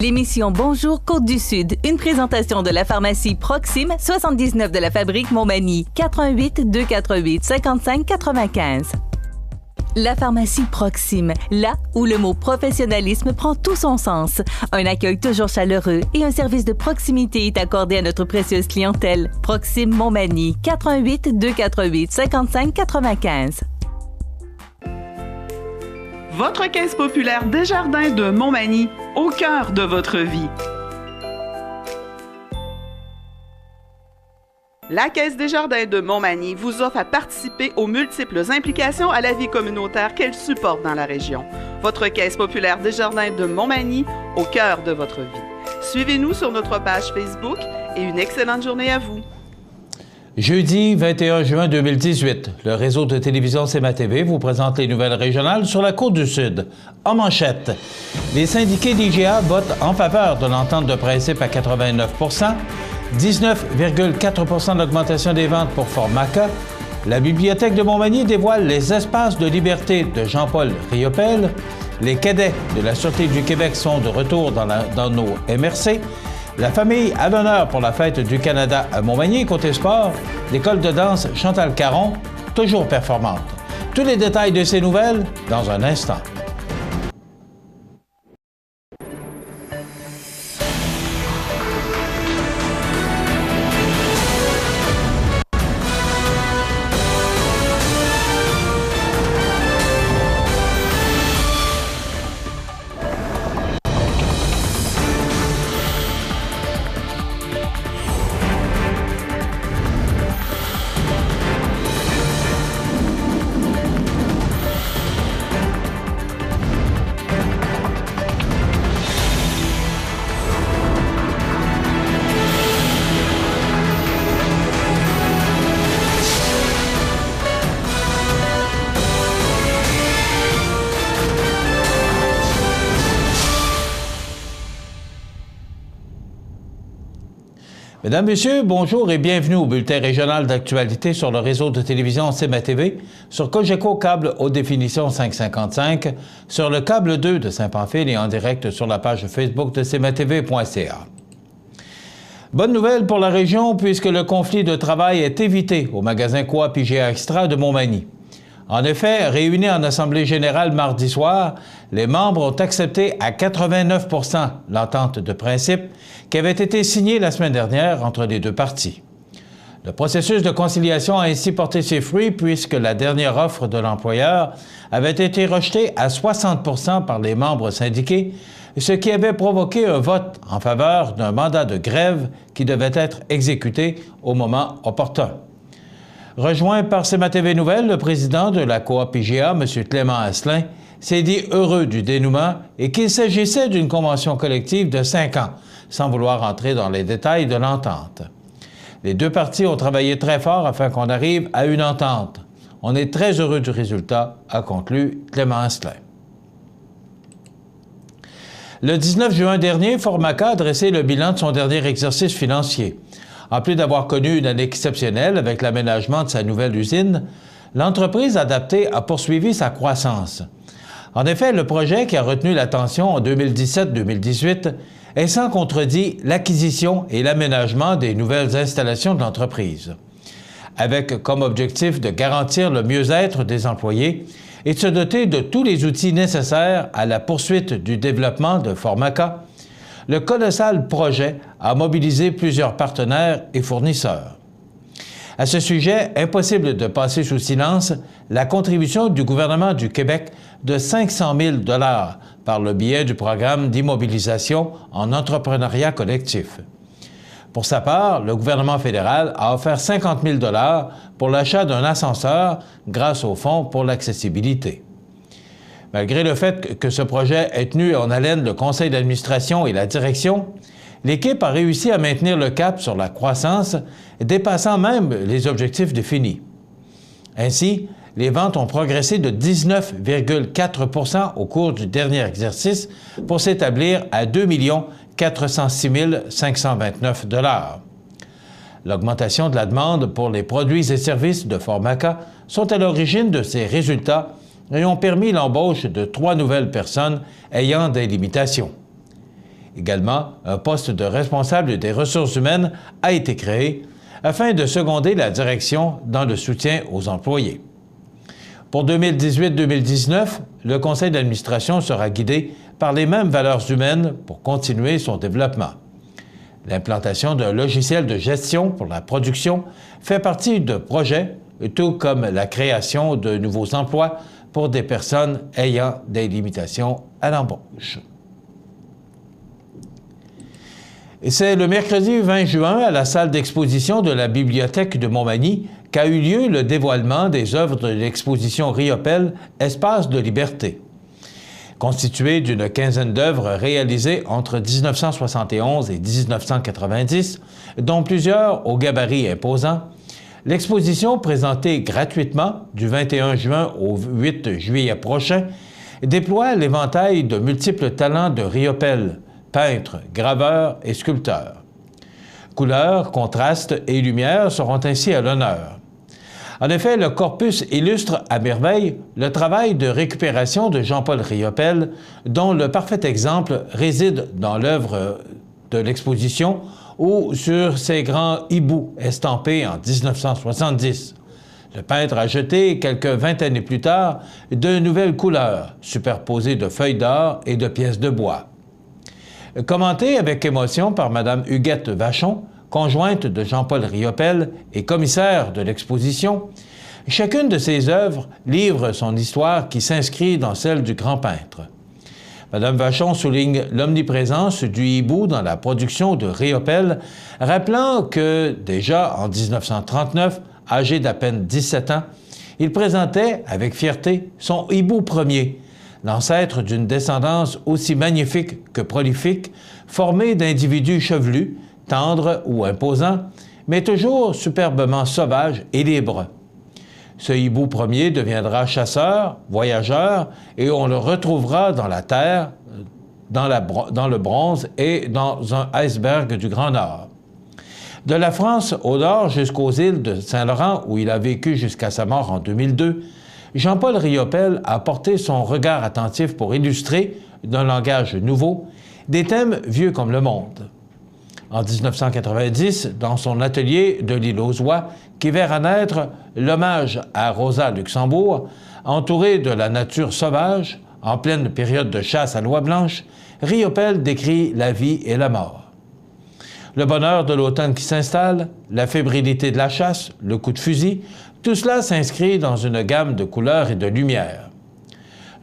L'émission Bonjour Côte-du-Sud, une présentation de la pharmacie Proxime, 79 de la Fabrique Montmagny, 88 248 55 95. La pharmacie Proxime, là où le mot professionnalisme prend tout son sens. Un accueil toujours chaleureux et un service de proximité est accordé à notre précieuse clientèle. Proxime Montmagny, 88 248 55 95. Votre caisse populaire Desjardins de Montmagny, au cœur de votre vie. La Caisse Desjardins de Montmagny vous offre à participer aux multiples implications à la vie communautaire qu'elle supporte dans la région. Votre Caisse populaire Desjardins de Montmagny, au cœur de votre vie. Suivez-nous sur notre page Facebook et une excellente journée à vous. Jeudi 21 juin 2018, le réseau de télévision CMA-TV vous présente les nouvelles régionales sur la Côte-du-Sud. En manchette, les syndiqués d'IGA votent en faveur de l'entente de principe à 89 19,4 d'augmentation des ventes pour Formaca. La Bibliothèque de Montmagny dévoile les espaces de liberté de Jean-Paul Riopel. Les cadets de la Sûreté du Québec sont de retour dans nos MRC. La famille à l'honneur pour la fête du Canada à Montmagny. Côté sport, l'école de danse Chantal Caron, toujours performante. Tous les détails de ces nouvelles dans un instant. Mesdames, Messieurs, bonjour et bienvenue au bulletin régional d'actualité sur le réseau de télévision CMA-TV, sur Cogeco Câble Haute Définition 555, sur le câble 2 de Saint-Pamphile et en direct sur la page Facebook de cmatv.ca. Bonne nouvelle pour la région puisque le conflit de travail est évité au magasin Coop IGA Extra de Montmagny. En effet, réunis en Assemblée générale mardi soir, les membres ont accepté à 89 % l'entente de principe qui avait été signée la semaine dernière entre les deux parties. Le processus de conciliation a ainsi porté ses fruits puisque la dernière offre de l'employeur avait été rejetée à 60 % par les membres syndiqués, ce qui avait provoqué un vote en faveur d'un mandat de grève qui devait être exécuté au moment opportun. Rejoint par CMA-TV Nouvelles, le président de la Coop IGA, M. Clément Asselin, s'est dit heureux du dénouement et qu'il s'agissait d'une convention collective de 5 ans, sans vouloir entrer dans les détails de l'entente. Les deux parties ont travaillé très fort afin qu'on arrive à une entente. On est très heureux du résultat, a conclu Clément Asselin. Le 19 juin dernier, Formaca a dressé le bilan de son dernier exercice financier. En plus d'avoir connu une année exceptionnelle avec l'aménagement de sa nouvelle usine, l'entreprise adaptée a poursuivi sa croissance. En effet, le projet qui a retenu l'attention en 2017-2018 est sans contredit l'acquisition et l'aménagement des nouvelles installations de l'entreprise, avec comme objectif de garantir le mieux-être des employés et de se doter de tous les outils nécessaires à la poursuite du développement de Formaca. Le colossal projet a mobilisé plusieurs partenaires et fournisseurs. À ce sujet, impossible de passer sous silence la contribution du gouvernement du Québec de 500 000 $ par le biais du programme d'immobilisation en entrepreneuriat collectif. Pour sa part, le gouvernement fédéral a offert 50 000 $ pour l'achat d'un ascenseur grâce au Fonds pour l'accessibilité. Malgré le fait que ce projet ait tenu en haleine le conseil d'administration et la direction, l'équipe a réussi à maintenir le cap sur la croissance, dépassant même les objectifs définis. Ainsi, les ventes ont progressé de 19,4 % au cours du dernier exercice pour s'établir à 2 406 529 $. L'augmentation de la demande pour les produits et services de Formaca sont à l'origine de ces résultats et ont permis l'embauche de 3 nouvelles personnes ayant des limitations. Également, un poste de responsable des ressources humaines a été créé afin de seconder la direction dans le soutien aux employés. Pour 2018-2019, le conseil d'administration sera guidé par les mêmes valeurs humaines pour continuer son développement. L'implantation d'un logiciel de gestion pour la production fait partie de projets, tout comme la création de nouveaux emplois pour des personnes ayant des limitations à l'embauche. Et c'est le mercredi 20 juin à la salle d'exposition de la Bibliothèque de Montmagny qu'a eu lieu le dévoilement des œuvres de l'exposition Riopelle Espace de liberté. Constituée d'une quinzaine d'œuvres réalisées entre 1971 et 1990, dont plusieurs au gabarit imposant, l'exposition présentée gratuitement du 21 juin au 8 juillet prochain déploie l'éventail de multiples talents de Riopelle, peintre, graveur et sculpteur. Couleurs, contrastes et lumière seront ainsi à l'honneur. En effet, le corpus illustre à merveille le travail de récupération de Jean-Paul Riopelle, dont le parfait exemple réside dans l'œuvre de l'exposition ou sur ses grands hiboux estampés en 1970. Le peintre a jeté, quelques 20 années plus tard, de nouvelles couleurs, superposées de feuilles d'or et de pièces de bois. Commenté avec émotion par Mme Huguette Vachon, conjointe de Jean-Paul Riopelle et commissaire de l'exposition, chacune de ses œuvres livre son histoire qui s'inscrit dans celle du grand peintre. Mme Vachon souligne l'omniprésence du hibou dans la production de Riopelle, rappelant que, déjà en 1939, âgé d'à peine 17 ans, il présentait avec fierté son hibou premier, l'ancêtre d'une descendance aussi magnifique que prolifique, formée d'individus chevelus, tendres ou imposants, mais toujours superbement sauvages et libres. Ce hibou premier deviendra chasseur, voyageur, et on le retrouvera dans la terre, dans le bronze et dans un iceberg du Grand Nord. De la France au nord jusqu'aux îles de Saint-Laurent, où il a vécu jusqu'à sa mort en 2002, Jean-Paul Riopelle a porté son regard attentif pour illustrer, d'un langage nouveau, des thèmes vieux comme le monde. En 1990, dans son atelier de l'île aux Oies, qui verra naître l'hommage à Rosa Luxembourg, entourée de la nature sauvage, en pleine période de chasse à l'oie blanche, Riopelle décrit la vie et la mort. Le bonheur de l'automne qui s'installe, la fébrilité de la chasse, le coup de fusil, tout cela s'inscrit dans une gamme de couleurs et de lumières.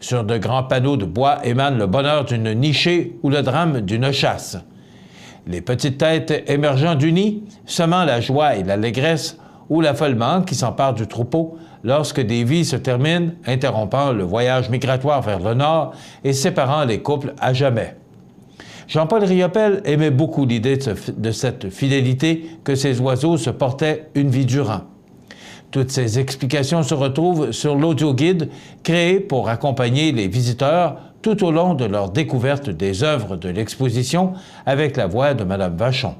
Sur de grands panneaux de bois émane le bonheur d'une nichée ou le drame d'une chasse. Les petites têtes émergeant du nid, semant la joie et l'allégresse, ou l'affolement qui s'empare du troupeau lorsque des vies se terminent, interrompant le voyage migratoire vers le nord et séparant les couples à jamais. Jean-Paul Riopelle aimait beaucoup l'idée de cette fidélité que ces oiseaux se portaient une vie durant. Toutes ces explications se retrouvent sur l'audioguide créé pour accompagner les visiteurs tout au long de leur découverte des œuvres de l'exposition avec la voix de Mme Vachon.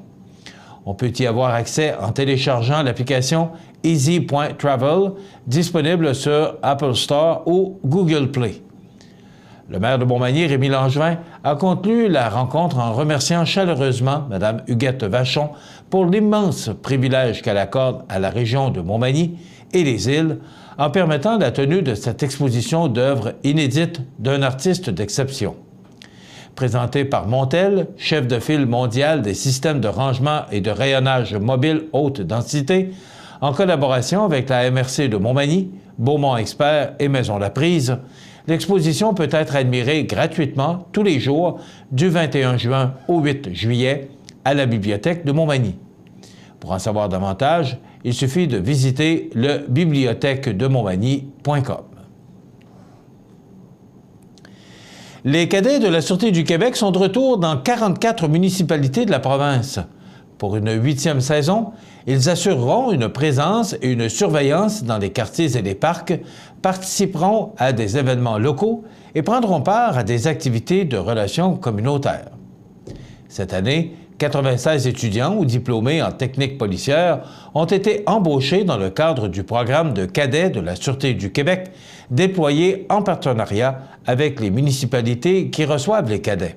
On peut y avoir accès en téléchargeant l'application Easy.Travel, disponible sur Apple Store ou Google Play. Le maire de Montmagny, Rémy Langevin, a conclu la rencontre en remerciant chaleureusement Mme Huguette Vachon pour l'immense privilège qu'elle accorde à la région de Montmagny et les îles en permettant la tenue de cette exposition d'œuvres inédites d'un artiste d'exception. Présenté par Montel, chef de file mondial des systèmes de rangement et de rayonnage mobile haute densité, en collaboration avec la MRC de Montmagny, Beaumont Expert et Maison La Prise, l'exposition peut être admirée gratuitement tous les jours du 21 juin au 8 juillet à la Bibliothèque de Montmagny. Pour en savoir davantage, il suffit de visiter le bibliothèquedemontmagny.com. Les cadets de la Sûreté du Québec sont de retour dans 44 municipalités de la province. Pour une 8e saison, ils assureront une présence et une surveillance dans les quartiers et les parcs, participeront à des événements locaux et prendront part à des activités de relations communautaires. Cette année, 96 étudiants ou diplômés en technique policière ont été embauchés dans le cadre du programme de cadets de la Sûreté du Québec, déployé en partenariat avec les municipalités qui reçoivent les cadets.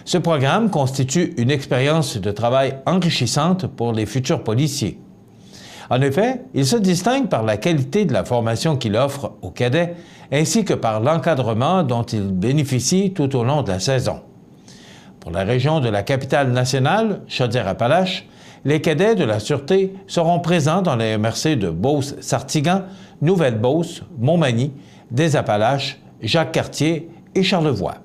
Ce programme constitue une expérience de travail enrichissante pour les futurs policiers. En effet, il se distingue par la qualité de la formation qu'il offre aux cadets ainsi que par l'encadrement dont ils bénéficient tout au long de la saison. Pour la région de la capitale nationale, Chaudière-Appalaches, les cadets de la Sûreté seront présents dans les MRC de Beauce-Sartigan, Nouvelle-Beauce, Montmagny, des Appalaches, Jacques-Cartier et Charlevoix.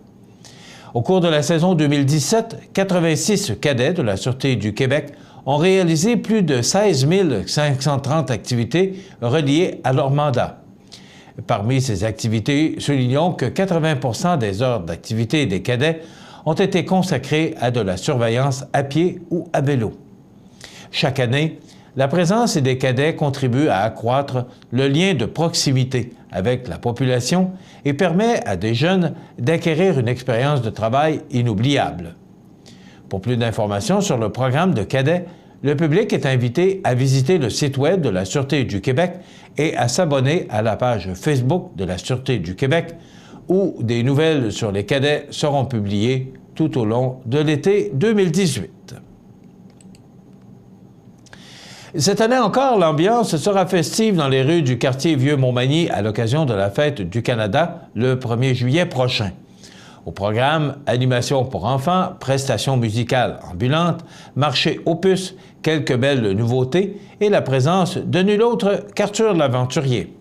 Au cours de la saison 2017, 86 cadets de la Sûreté du Québec ont réalisé plus de 16 530 activités reliées à leur mandat. Parmi ces activités, soulignons que 80 des heures d'activité des cadets ont été consacrées à de la surveillance à pied ou à vélo. Chaque année, la présence des cadets contribue à accroître le lien de proximité avec la population et permet à des jeunes d'acquérir une expérience de travail inoubliable. Pour plus d'informations sur le programme de cadets, le public est invité à visiter le site Web de la Sûreté du Québec et à s'abonner à la page Facebook de la Sûreté du Québec, où des nouvelles sur les cadets seront publiées tout au long de l'été 2018. Cette année encore, l'ambiance sera festive dans les rues du quartier Vieux-Montmagny à l'occasion de la Fête du Canada le 1er juillet prochain. Au programme, animation pour enfants, prestations musicales ambulantes, marché aux puces, quelques belles nouveautés et la présence de nul autre qu'Arthur l'Aventurier.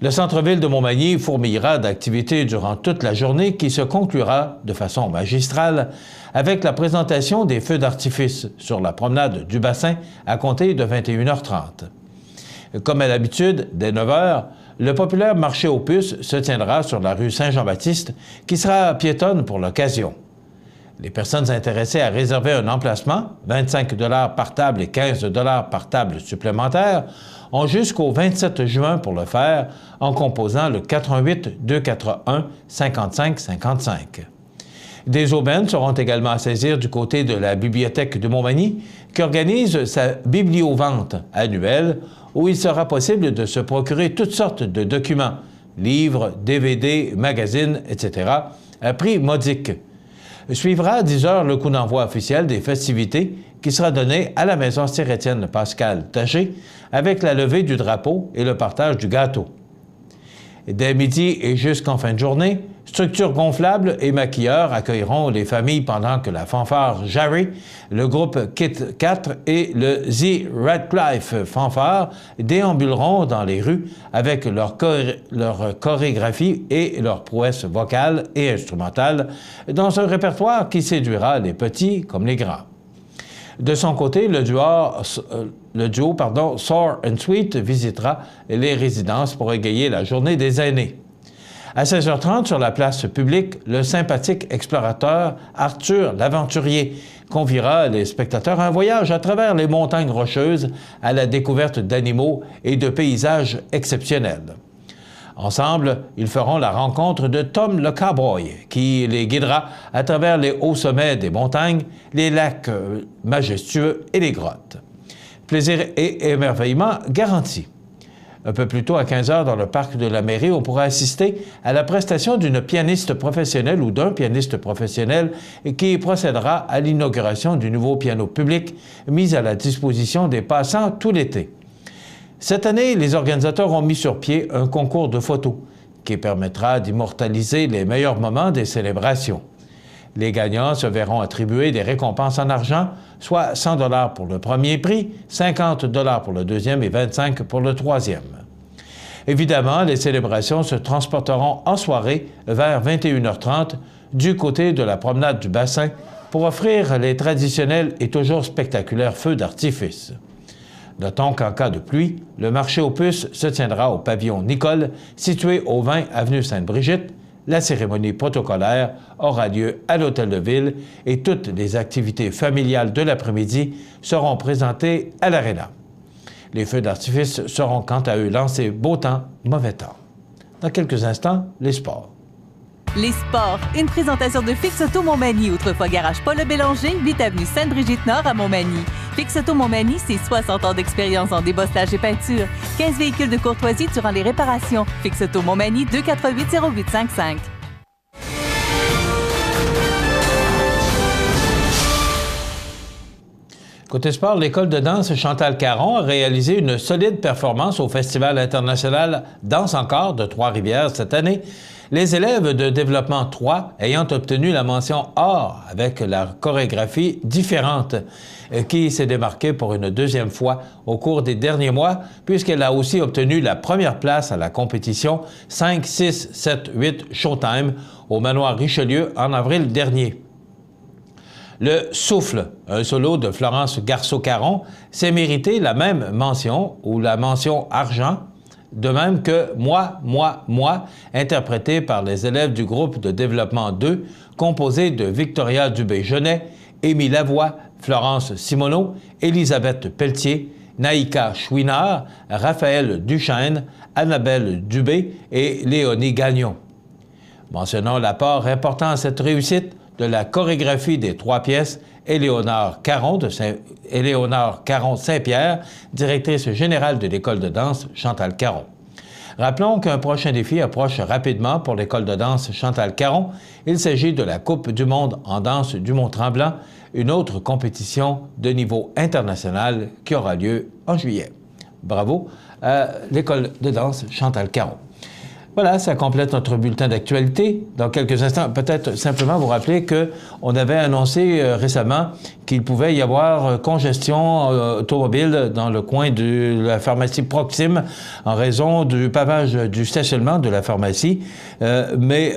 Le centre-ville de Montmagny fourmillera d'activités durant toute la journée qui se conclura de façon magistrale avec la présentation des feux d'artifice sur la promenade du bassin à compter de 21h30. Comme à l'habitude, dès 9h, le populaire marché aux puces se tiendra sur la rue Saint-Jean-Baptiste, qui sera piétonne pour l'occasion. Les personnes intéressées à réserver un emplacement, 25 $ par table et 15 $ par table supplémentaire, ont jusqu'au 27 juin pour le faire en composant le 88 241 55 55. Des aubaines seront également à saisir du côté de la Bibliothèque de Montmagny, qui organise sa bibliovente annuelle, où il sera possible de se procurer toutes sortes de documents, livres, DVD, magazines, etc., à prix modique. Suivra à 10h le coup d'envoi officiel des festivités qui sera donné à la maison Sir-Étienne Pascal Taché avec la levée du drapeau et le partage du gâteau. Dès midi et jusqu'en fin de journée, structures gonflables et maquilleurs accueilleront les familles pendant que la fanfare Jarry, le groupe Kit 4 et le The Radcliffe Fanfare déambuleront dans les rues avec leur chorégraphie et leurs prouesses vocales et instrumentales dans un répertoire qui séduira les petits comme les grands. De son côté, le duo Sour and Sweet visitera les résidences pour égayer la journée des aînés. À 16h30, sur la place publique, le sympathique explorateur Arthur l'Aventurier conviera les spectateurs à un voyage à travers les montagnes rocheuses à la découverte d'animaux et de paysages exceptionnels. Ensemble, ils feront la rencontre de Tom le Cowboy, qui les guidera à travers les hauts sommets des montagnes, les lacs majestueux et les grottes. Plaisir et émerveillement garantis. Un peu plus tôt, à 15h, dans le parc de la mairie, on pourra assister à la prestation d'une pianiste professionnelle ou d'un pianiste professionnel qui procédera à l'inauguration du nouveau piano public mis à la disposition des passants tout l'été. Cette année, les organisateurs ont mis sur pied un concours de photos qui permettra d'immortaliser les meilleurs moments des célébrations. Les gagnants se verront attribuer des récompenses en argent, soit 100 $ pour le premier prix, 50 $ pour le deuxième et 25 $ pour le troisième. Évidemment, les célébrations se transporteront en soirée vers 21h30 du côté de la promenade du bassin pour offrir les traditionnels et toujours spectaculaires feux d'artifice. Notons qu'en cas de pluie, le marché aux puces se tiendra au pavillon Nicole, situé au 20 avenue Sainte-Brigitte. La cérémonie protocolaire aura lieu à l'Hôtel de Ville et toutes les activités familiales de l'après-midi seront présentées à l'Arena. Les feux d'artifice seront quant à eux lancés beau temps, mauvais temps. Dans quelques instants, les sports. Les sports, une présentation de Fix Auto Montmagny, autrefois garage Paul Bélanger, 8 avenue Sainte-Brigitte-Nord à Montmagny. Fix Auto Montmagny, c'est 60 ans d'expérience en débosselage et peinture. 15 véhicules de courtoisie durant les réparations. Fix Auto Montmagny, 248-0855. Côté sport, l'école de danse Chantal Caron a réalisé une solide performance au Festival international Danse encore de Trois-Rivières cette année. Les élèves de développement 3 ayant obtenu la mention or avec la chorégraphie différente, qui s'est démarquée pour une deuxième fois au cours des derniers mois, puisqu'elle a aussi obtenu la première place à la compétition 5, 6, 7, 8 Showtime au Manoir Richelieu en avril dernier. Le Souffle, un solo de Florence Garceau-Caron, s'est mérité la même mention ou la mention argent, de même que Moi, moi, interprété par les élèves du groupe de développement 2, composé de Victoria Dubé-Genet, Émile Lavoie, Florence Simoneau, Élisabeth Pelletier, Naïka Chouinard, Raphaël Duchesne, Annabelle Dubé et Léonie Gagnon. Mentionnons l'apport important à cette réussite de la chorégraphie des 3 pièces, Éléonore Caron Saint-Pierre, directrice générale de l'école de danse Chantal Caron. Rappelons qu'un prochain défi approche rapidement pour l'école de danse Chantal Caron. Il s'agit de la Coupe du monde en danse du Mont-Tremblant, une autre compétition de niveau international qui aura lieu en juillet. Bravo à l'école de danse Chantal Caron. Voilà, ça complète notre bulletin d'actualité. Dans quelques instants, peut-être simplement vous rappeler qu'on avait annoncé récemment qu'il pouvait y avoir congestion automobile dans le coin de la pharmacie Proxime en raison du pavage du stationnement de la pharmacie. Mais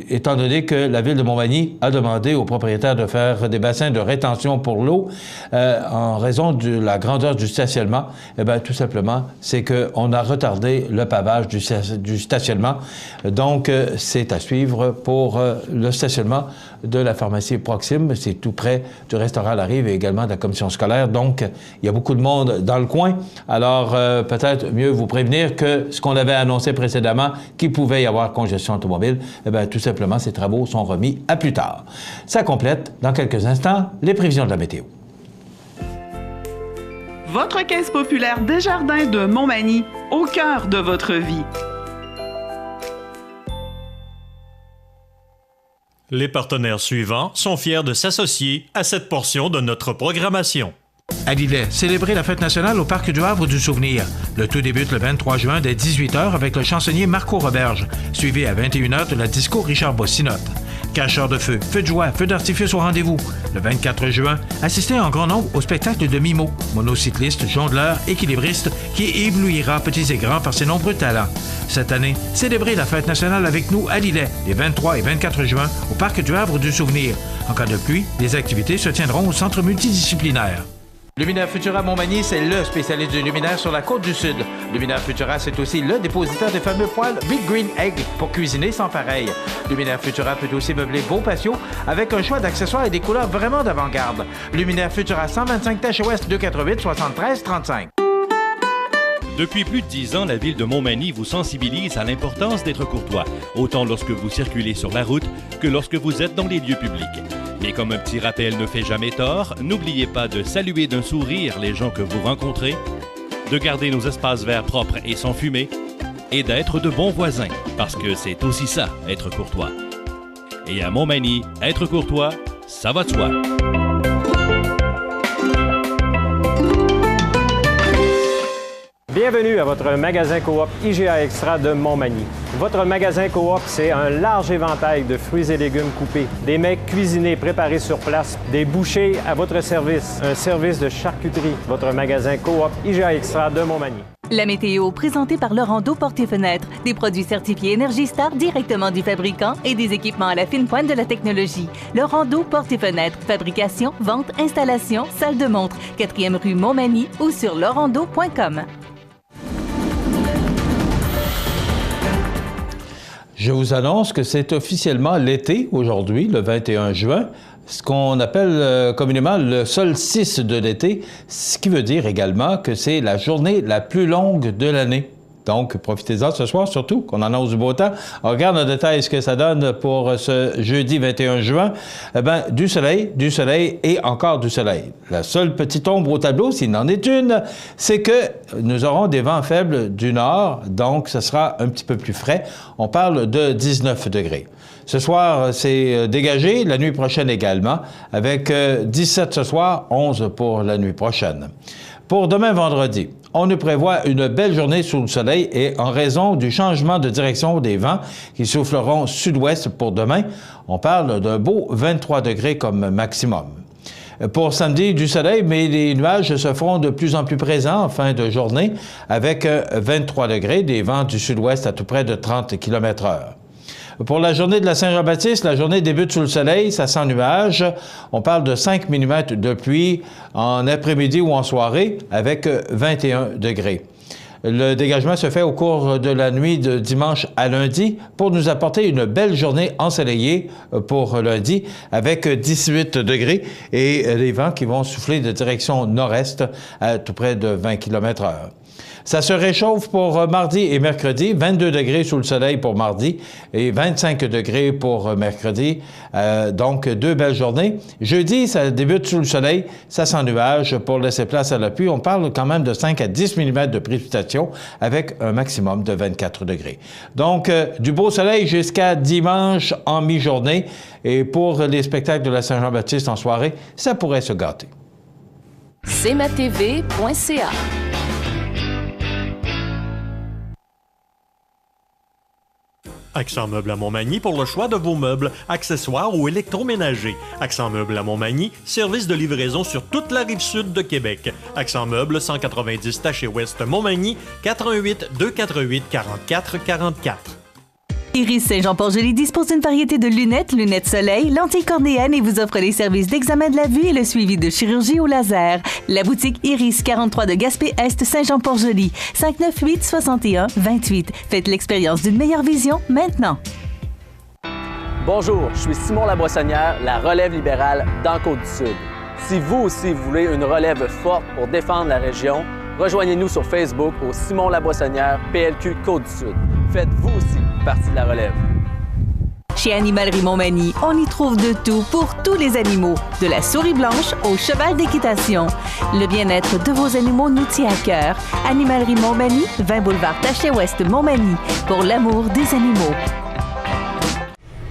étant donné que la ville de Montmagny a demandé aux propriétaires de faire des bassins de rétention pour l'eau en raison de la grandeur du stationnement, eh bien, tout simplement, c'est qu'on a retardé le pavage du stationnement. Donc, c'est à suivre pour le stationnement de la pharmacie Proxime. C'est tout près du restaurant La Rive et également de la commission scolaire. Donc, il y a beaucoup de monde dans le coin. Alors, peut-être mieux vous prévenir que ce qu'on avait annoncé précédemment, qu'il pouvait y avoir congestion automobile. Eh bien, tout simplement, ces travaux sont remis à plus tard. Ça complète, dans quelques instants, les prévisions de la météo. Votre caisse populaire Desjardins de Montmagny, au cœur de votre vie. Les partenaires suivants sont fiers de s'associer à cette portion de notre programmation. À Lillet, célébrez la fête nationale au Parc du Havre du Souvenir. Le tout débute le 23 juin dès 18h avec le chansonnier Marco Roberge, suivi à 21h de la disco Richard Bossinotte. Cacheurs de feu, feux de joie, feux d'artifice au rendez-vous. Le 24 juin, assistez en grand nombre au spectacle de Mimo, monocycliste, jongleur, équilibriste, qui éblouira petits et grands par ses nombreux talents. Cette année, célébrez la fête nationale avec nous à Lillet, les 23 et 24 juin, au Parc du Havre du Souvenir. En cas de pluie, les activités se tiendront au centre multidisciplinaire. Luminaire Futura Montmagny, c'est le spécialiste du luminaire sur la côte du Sud. Luminaire Futura, c'est aussi le dépositaire des fameux poêles Big Green Egg pour cuisiner sans pareil. Luminaire Futura peut aussi meubler vos patios avec un choix d'accessoires et des couleurs vraiment d'avant-garde. Luminaire Futura, 125 Tache Ouest, 288 73 35. Depuis plus de 10 ans, la ville de Montmagny vous sensibilise à l'importance d'être courtois, autant lorsque vous circulez sur la route que lorsque vous êtes dans les lieux publics. Mais comme un petit rappel ne fait jamais tort, n'oubliez pas de saluer d'un sourire les gens que vous rencontrez, de garder nos espaces verts propres et sans fumée, et d'être de bons voisins, parce que c'est aussi ça, être courtois. Et à Montmagny, être courtois, ça va de soi. Bienvenue à votre magasin Coop IGA Extra de Montmagny. Votre magasin Coop, c'est un large éventail de fruits et légumes coupés, des mets cuisinés préparés sur place, des bouchées à votre service, un service de charcuterie. Votre magasin Coop IGA Extra de Montmagny. La météo, présentée par Laurando Portes et Fenêtres. Des produits certifiés Énergie Star directement du fabricant et des équipements à la fine pointe de la technologie. Laurando Portes et Fenêtres. Fabrication, vente, installation, salle de montre. 4e rue Montmagny ou sur laurando.com. Je vous annonce que c'est officiellement l'été aujourd'hui, le 21 juin, ce qu'on appelle communément le solstice de l'été, ce qui veut dire également que c'est la journée la plus longue de l'année. Donc, profitez-en ce soir, surtout qu'on annonce du beau temps. On regarde en détail ce que ça donne pour ce jeudi 21 juin. Eh bien, du soleil et encore du soleil. La seule petite ombre au tableau, s'il n'en est une, c'est que nous aurons des vents faibles du nord, donc ce sera un petit peu plus frais. On parle de 19 degrés. Ce soir, c'est dégagé, la nuit prochaine également, avec 17 ce soir, 11 pour la nuit prochaine. Pour demain vendredi, on nous prévoit une belle journée sous le soleil et en raison du changement de direction des vents qui souffleront sud-ouest pour demain, on parle d'un beau 23 degrés comme maximum. Pour samedi, du soleil, mais les nuages se feront de plus en plus présents en fin de journée avec 23 degrés, des vents du sud-ouest à tout près de 30 km/h. Pour la journée de la Saint-Jean-Baptiste, la journée débute sous le soleil, ça sent nuage. On parle de 5 mm de pluie en après-midi ou en soirée avec 21 degrés. Le dégagement se fait au cours de la nuit de dimanche à lundi pour nous apporter une belle journée ensoleillée pour lundi avec 18 degrés et les vents qui vont souffler de direction nord-est à tout près de 20 km/h. Ça se réchauffe pour mardi et mercredi, 22 degrés sous le soleil pour mardi et 25 degrés pour mercredi. Donc, deux belles journées. Jeudi, ça débute sous le soleil, ça sent nuage pour laisser place à la pluie. On parle quand même de 5 à 10 mm de précipitation avec un maximum de 24 degrés. Donc, du beau soleil jusqu'à dimanche en mi-journée. Et pour les spectacles de la Saint-Jean-Baptiste en soirée, ça pourrait se gâter. cmatv.ca. Accent Meubles à Montmagny pour le choix de vos meubles, accessoires ou électroménagers. Accent Meubles à Montmagny, service de livraison sur toute la rive sud de Québec. Accent Meubles, 190 Taché-Ouest Montmagny, 418 248 44 44. Iris Saint-Jean-Port-Joli dispose d'une variété de lunettes, lunettes soleil, lentilles cornéennes et vous offre les services d'examen de la vue et le suivi de chirurgie au laser. La boutique Iris 43 de Gaspé-Est Saint-Jean-Port-Joli, 598 61 28. Faites l'expérience d'une meilleure vision maintenant. Bonjour, je suis Simon Laboissonnière, la relève libérale dans Côte-du-Sud. Si vous aussi voulez une relève forte pour défendre la région, rejoignez-nous sur Facebook au Simon Laboissonnière PLQ Côte-du-Sud. Faites-vous aussi partie de la relève. Chez Animalerie Montmagny, on y trouve de tout pour tous les animaux, de la souris blanche au cheval d'équitation. Le bien-être de vos animaux nous tient à cœur. Animalerie Montmagny, 20 boulevard Taché-Ouest Montmagny, pour l'amour des animaux.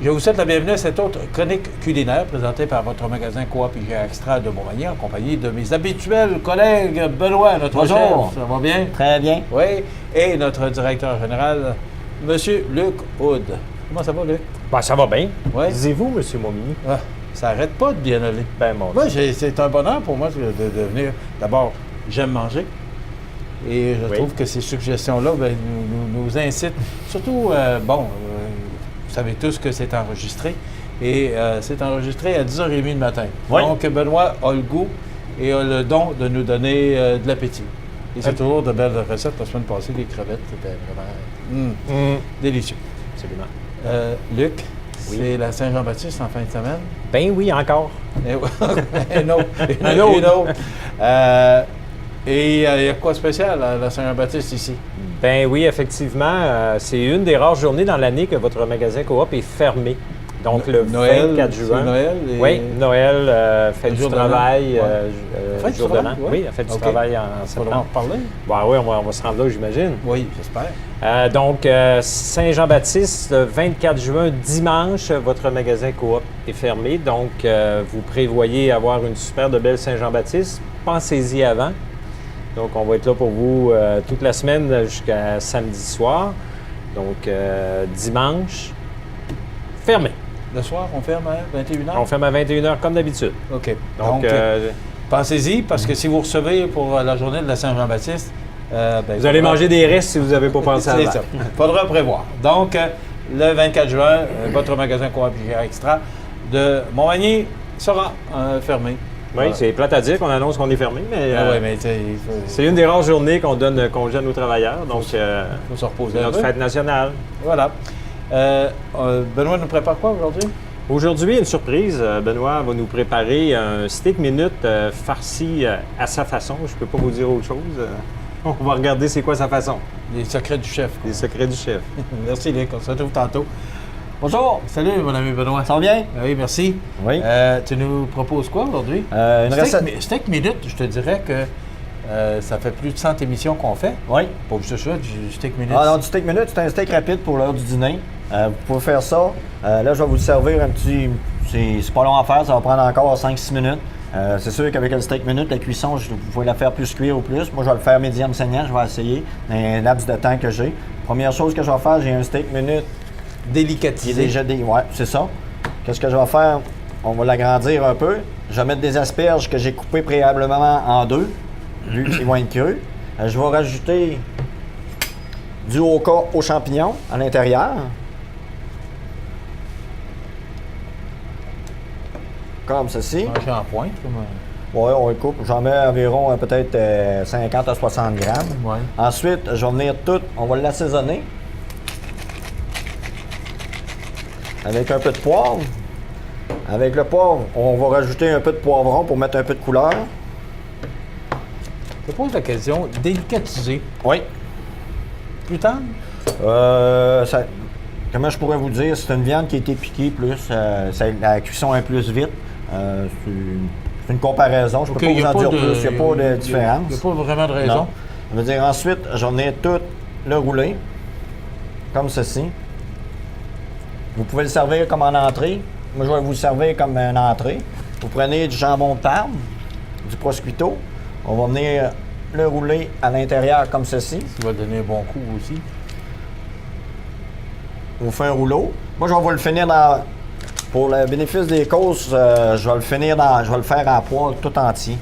Je vous souhaite la bienvenue à cette autre chronique culinaire présentée par votre magasin Coop IGA Extra de Montmagny en compagnie de mes habituels collègues Benoît, notre chef. Ça va bien? Très bien. Oui. Et notre directeur général, M. Luc Houd. Comment ça va, Luc? Ben, ça va bien. Ouais. Disez-vous, M. Montmagny? Ah, ça n'arrête pas de bien aller. Ben, mon Moi, c'est un bonheur pour moi de venir. D'abord, j'aime manger. Et je trouve que ces suggestions-là nous incitent. Surtout, vous savez tous que c'est enregistré. Et c'est enregistré à 10h30 le matin. Oui. Donc, Benoît a le goût et a le don de nous donner de l'appétit. Et c'est toujours de belles recettes. La semaine passée, les crevettes, c'était vraiment délicieux. Absolument. Luc, c'est la Saint-Jean-Baptiste en fin de semaine? Ben oui, encore. Un autre. Et il y a quoi de spécial à la Saint-Jean-Baptiste ici? Ben oui, effectivement. C'est une des rares journées dans l'année que votre magasin Coop est fermé. Donc, le Noël, 24 juin. Noël? Oui, Noël, fête du travail, jour de l'an. Oui, la fête du travail en septembre. On va en reparler? Ben oui, on va se rendre là, j'imagine. Oui, j'espère. Donc, Saint-Jean-Baptiste, le 24 juin, dimanche, votre magasin Coop est fermé. Donc, vous prévoyez avoir une super de belle Saint-Jean-Baptiste. Pensez-y avant. Donc, on va être là pour vous toute la semaine jusqu'à samedi soir. Donc, dimanche, fermé. Le soir, on ferme à 21h? On ferme à 21h comme d'habitude. OK. Donc pensez-y, parce que si vous recevez pour la journée de la Saint-Jean-Baptiste... vous allez manger des restes si vous n'avez pas pensé à ça. C'est ça. Faudra prévoir. Donc, le 24 juin, votre magasin Coop IGA Extra de Montmagny sera fermé. Oui, c'est plate à dire qu'on annonce qu'on est fermé, mais, c'est une des rares journées qu'on donne congé à nos travailleurs. Donc, faut se reposer. C'est notre fête nationale. Voilà. Benoît nous prépare quoi aujourd'hui? Aujourd'hui, une surprise. Benoît va nous préparer un steak minute farci à sa façon. Je ne peux pas vous dire autre chose. On va regarder c'est quoi sa façon. Les secrets du chef. Les secrets du chef. Merci, Luc. On se retrouve tantôt. Bonjour. Salut, mon ami Benoît. Ça va bien? Oui, merci. Oui. Tu nous proposes quoi aujourd'hui? Une recette. Steak minute, je te dirais que ça fait plus de 100 émissions qu'on fait. Oui. Pour que ce soit du steak minute. Alors, du steak minute, c'est un steak rapide pour l'heure du dîner. Vous pouvez faire ça. Là, je vais vous le servir un petit... C'est pas long à faire, ça va prendre encore 5-6 minutes. C'est sûr qu'avec le steak minute, la cuisson, vous pouvez la faire plus cuire ou plus. Moi, je vais le faire médium saignant, je vais essayer dans un laps de temps que j'ai. Première chose que je vais faire, j'ai un steak minute Délicatisé. Ouais, c'est ça. Qu'est-ce que je vais faire? On va l'agrandir un peu. Je vais mettre des asperges que j'ai coupées préalablement en deux, vu qu'ils vont être crus. Je vais rajouter du oca aux champignons à l'intérieur. Comme ceci. Manger en pointe. Oui, on le coupe. J'en mets environ peut-être 50 à 60 grammes. Ouais. Ensuite, je vais venir tout, on va l'assaisonner avec un peu de poivre. Avec le poivre, on va rajouter un peu de poivron pour mettre un peu de couleur. Je pose la question, délicatisé. Oui. Plus tard? Comment je pourrais vous dire? C'est une viande qui a été piquée plus. La cuisson est plus vite. C'est une comparaison. Je ne peux pas vous en dire plus. Il n'y a pas de différence. Il n'y a pas vraiment de raison. Non. Ça veut dire ensuite, j'en ai tout le roulé, comme ceci. Vous pouvez le servir comme en entrée. Moi, je vais vous le servir comme une entrée. Vous prenez du jambon de Parme, du prosciutto. On va venir le rouler à l'intérieur comme ceci. Ça va donner un bon coup aussi. On vous fait un rouleau. Moi, je vais vous le finir dans... Pour le bénéfice des causes, je vais le faire à poêle tout entier.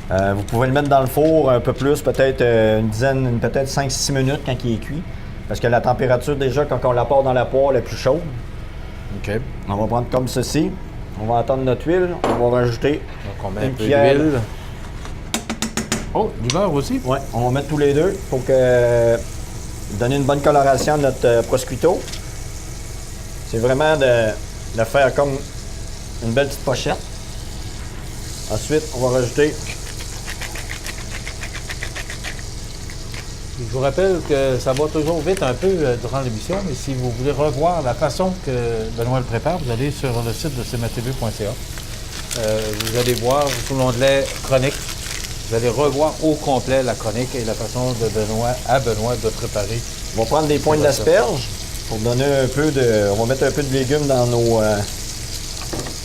Vous pouvez le mettre dans le four un peu plus, peut-être peut-être 5-6 minutes quand il est cuit. Parce que la température, déjà, quand on l'apporte dans la poêle, est plus chaude. OK. On va prendre comme ceci. On va attendre notre huile. On va rajouter donc on met une cuillère d'huile. Oh, du beurre aussi? Oui, on va mettre tous les deux pour donner une bonne coloration à notre prosciutto. C'est vraiment de faire comme une belle petite pochette. Ensuite, on va rajouter... Je vous rappelle que ça va toujours vite un peu durant l'émission, mais si vous voulez revoir la façon que Benoît le prépare, vous allez sur le site de cmatv.ca. Vous allez voir sous l'onglet chronique, vous allez revoir au complet la chronique et la façon de Benoît de préparer. On va prendre des pointes d'asperges pour donner un peu de... On va mettre un peu de légumes dans nos...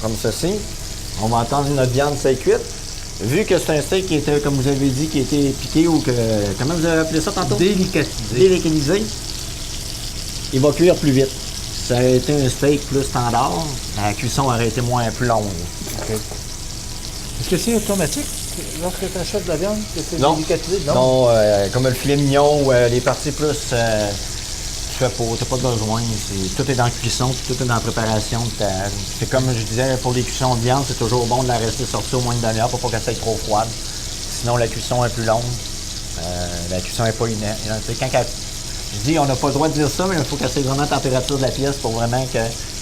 comme ceci. On va attendre notre viande s'est cuite. Vu que c'est un steak qui était, comme vous avez dit, qui était piqué ou que... Comment vous avez appelé ça tantôt? Délicatisé. Délicatisé. Il va cuire plus vite. Ça a été un steak plus standard, la cuisson aurait été plus longue. OK. Est-ce que c'est automatique lorsque tu achètes de la viande que c'est délicatisé? Non, comme le filet mignon ou les parties plus... tu n'as pas besoin. Tout est dans la cuisson, tout est dans la préparation. C'est comme je disais, pour les cuissons de viande, c'est toujours bon de la rester sortie au moins une demi-heure pour pas qu'elle soit trop froide. Sinon, la cuisson est plus longue. La cuisson n'est pas inerte. Je dis, on n'a pas le droit de dire ça, mais il faut qu'elle soit vraiment la température de la pièce pour vraiment que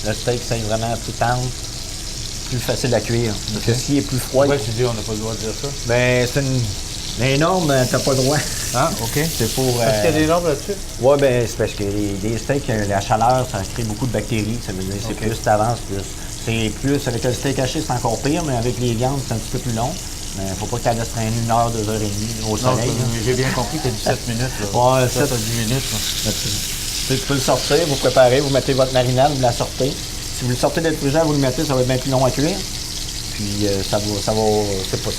le steak soit vraiment plus tendre, plus facile à cuire. Parce que s'il est plus froid... Pourquoi tu dis on n'a pas le droit de dire ça? Ben, c'est une... Les normes, t'as pas le droit. Ah, OK. C'est pour... Est-ce qu'il y a des normes là-dessus? Oui, ben c'est parce que les steaks, la chaleur, ça crée beaucoup de bactéries. Ça veut dire c'est plus t'avances, plus. C'est plus, avec le steak haché, c'est encore pire, mais avec les viandes, c'est un petit peu plus long. Mais faut pas qu'elle laisse traîner 1 heure, 2 heures et demie au soleil. J'ai bien compris que tu as 17 minutes. Là. Ouais, 7 à 10 minutes. Tu peux le sortir, vous préparez, vous mettez votre marinade, vous la sortez. Si vous le sortez d'être frigère, vous le mettez, ça va être bien plus long à cuire. Puis ça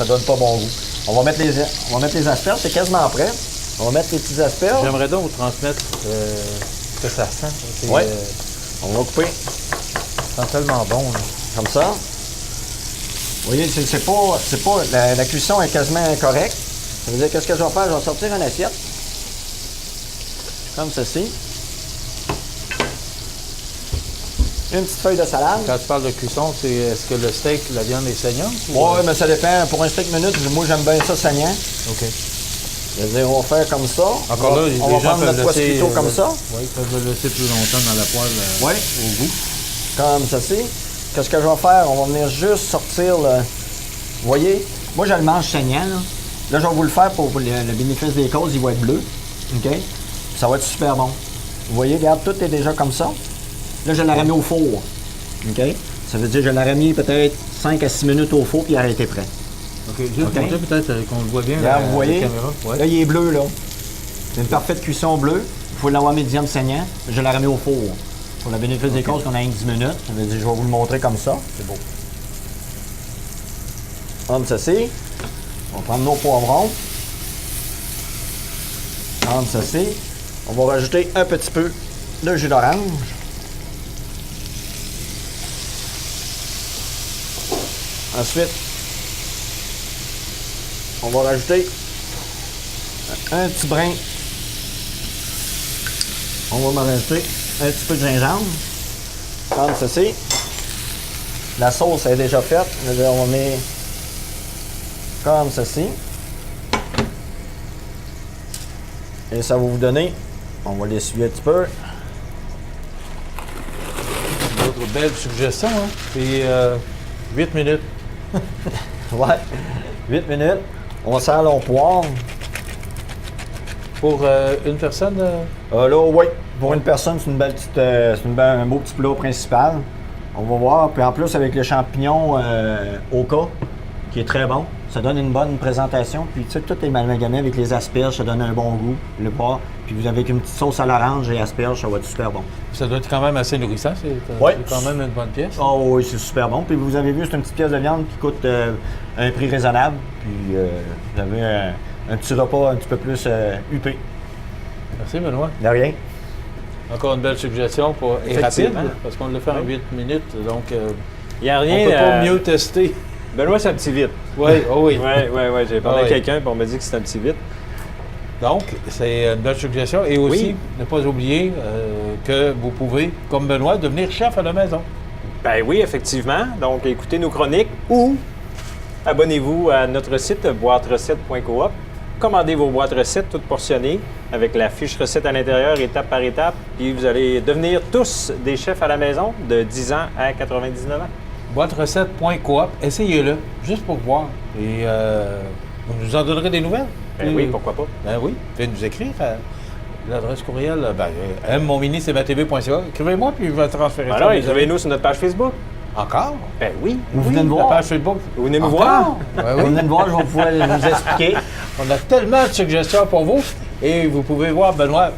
donne pas bon goût. On va mettre les asperges, c'est quasiment prêt. On va mettre les petites asperges. J'aimerais donc vous transmettre ce que ça sent. Oui. On va couper. Ça sent tellement bon. Là. Comme ça. Vous voyez, la cuisson est quasiment correcte. Ça veut dire qu'est-ce que je vais faire? Je vais sortir une assiette. Comme ceci. Une petite feuille de salade. Quand tu parles de cuisson, est-ce que le steak, la viande est saignante? Oui, mais ça dépend. Pour un steak minute, moi j'aime bien ça saignant. OK. C'est-à-dire, on va faire comme ça. Encore là, on va prendre notre prosciutto comme ça. Oui, ils peuvent le laisser plus longtemps dans la poêle au goût. Comme ceci. Qu'est-ce que je vais faire? On va venir juste sortir le... Vous voyez? Moi, je le mange saignant. Là, je vais vous le faire pour le bénéfice des causes. Il va être bleu. OK? Ça va être super bon. Vous voyez, regarde, tout est déjà comme ça. Là, je l'aurais mis au four. OK? Ça veut dire que je l'aurais mis peut-être 5 à 6 minutes au four puis il aurait été prêt. OK. Juste montrer peut-être qu'on le voit bien là, vous voyez? la caméra. Ouais. Là, il est bleu, là. C'est une parfaite cuisson bleue. Il faut l'avoir médium saignant. Je l'aurais mis au four. Pour le bénéfice des causes, qu'on a 10 minutes. Je vais vous le montrer comme ça. C'est beau. Comme ceci. On va prendre nos poivrons. Comme ceci. On va rajouter un petit peu de jus d'orange. Ensuite, on va rajouter un petit brin. On va m'en rajouter un petit peu de gingembre. Comme ceci. La sauce est déjà faite. On met comme ceci. Et ça va vous donner, on va l'essuyer un petit peu. Une autre belle suggestion, hein? C'est 8 minutes. Ouais, 8 minutes. On sert au poivre. Pour une personne? Là, oui. Pour une personne, c'est une belle petite, un beau petit plat principal. On va voir. Puis en plus, avec le champignon Oka, qui est très bon, ça donne une bonne présentation. Puis tu sais, tout est amalgamé avec les asperges, ça donne un bon goût, le porc. Puis vous avez avec une petite sauce à l'orange et asperges, ça va être super bon. Ça doit être quand même assez nourrissant. C'est quand même une bonne pièce. Oh oui, c'est super bon. Puis vous avez vu, c'est une petite pièce de viande qui coûte un prix raisonnable. Puis vous avez un petit repas un petit peu plus huppé. Merci, Benoît. De rien. Encore une belle suggestion et rapide, parce qu'on le fait en 8 minutes. Donc, il n'y a rien. On ne peut pas mieux tester. Benoît, c'est un petit vite. Oui, oui. Oui. J'ai parlé à quelqu'un et on m'a dit que c'est un petit vite. Donc, c'est une belle suggestion. Et aussi, ne pas oublier que vous pouvez, comme Benoît, devenir chef à la maison. Ben oui, effectivement. Donc, écoutez nos chroniques ou abonnez-vous à notre site boîte-recette.coop. Commandez vos boîtes recettes toutes portionnées avec la fiche recette à l'intérieur, étape par étape. Puis vous allez devenir tous des chefs à la maison de 10 ans à 99 ans. Boîte-recette.coop, essayez-le, juste pour voir. Et vous nous en donnerez des nouvelles. Oui, pourquoi pas. Ben oui, vous pouvez nous écrire à l'adresse courriel, monmini.cbatv.ca. Écrivez-moi, puis je vais transférer ça. Alors, écrivez-nous sur notre page Facebook. Encore? Ben oui. Vous venez me voir. La page Facebook. Vous venez me voir. Ben Vous venez me voir, je vais pouvoir vous expliquer. On a tellement de suggestions pour vous. Et vous pouvez voir, Benoît,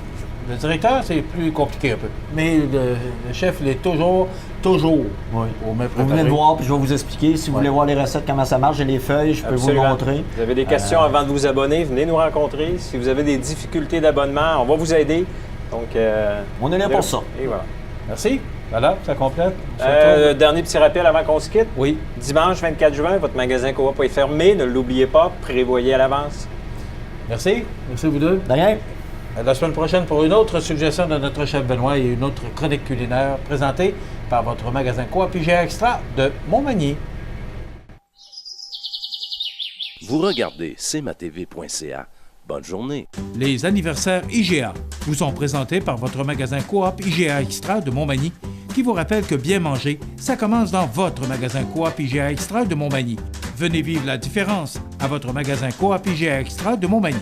le directeur, c'est plus compliqué un peu. Mais le chef, il est toujours oui. au même Vous venez me voir, puis je vais vous expliquer. Si vous voulez voir les recettes, comment ça marche, j'ai les feuilles, je peux vous le montrer. Vous avez des questions avant de vous abonner, venez nous rencontrer. Si vous avez des difficultés d'abonnement, on va vous aider. Donc, on est là pour ça. Et voilà. Merci. Voilà, ça complète. Dernier petit rappel avant qu'on se quitte. Oui. Dimanche 24 juin, votre magasin Coop est fermé. Ne l'oubliez pas, prévoyez à l'avance. Merci. Merci vous deux. De rien. À la semaine prochaine pour une autre suggestion de notre chef Benoît et une autre chronique culinaire présentée par votre magasin Coop IGA Extra de Montmagny. Vous regardez cmatv.ca. Bonne journée. Les anniversaires IGA vous sont présentés par votre magasin Coop IGA Extra de Montmagny, qui vous rappelle que bien manger, ça commence dans votre magasin Coop IGA Extra de Montmagny. Venez vivre la différence à votre magasin Coop IGA Extra de Montmagny.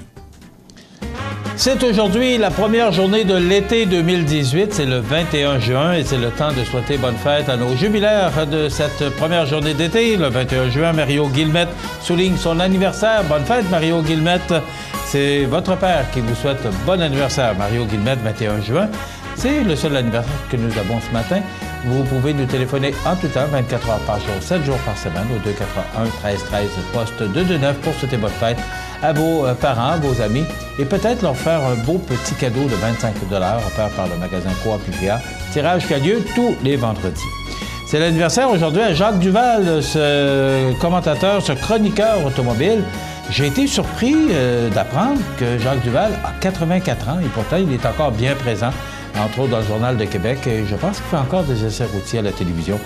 C'est aujourd'hui la première journée de l'été 2018. C'est le 21 juin et c'est le temps de souhaiter bonne fête à nos jubilaires de cette première journée d'été. Le 21 juin, Mario Guillemette souligne son anniversaire. Bonne fête, Mario Guillemette. C'est votre père qui vous souhaite bon anniversaire, Mario Guillemette, 21 juin. C'est le seul anniversaire que nous avons ce matin. Vous pouvez nous téléphoner en tout temps, 24 heures par jour, 7 jours par semaine, au 281-1313, poste 229 pour souhaiter bonne fête à vos parents, vos amis, et peut-être leur faire un beau petit cadeau de 25 $ offert par le magasin Coop IGA. Tirage qui a lieu tous les vendredis. C'est l'anniversaire aujourd'hui à Jacques Duval, ce commentateur, ce chroniqueur automobile. J'ai été surpris d'apprendre que Jacques Duval a 84 ans et pourtant il est encore bien présent, entre autres dans le Journal de Québec, et je pense qu'il fait encore des essais routiers à la télévision.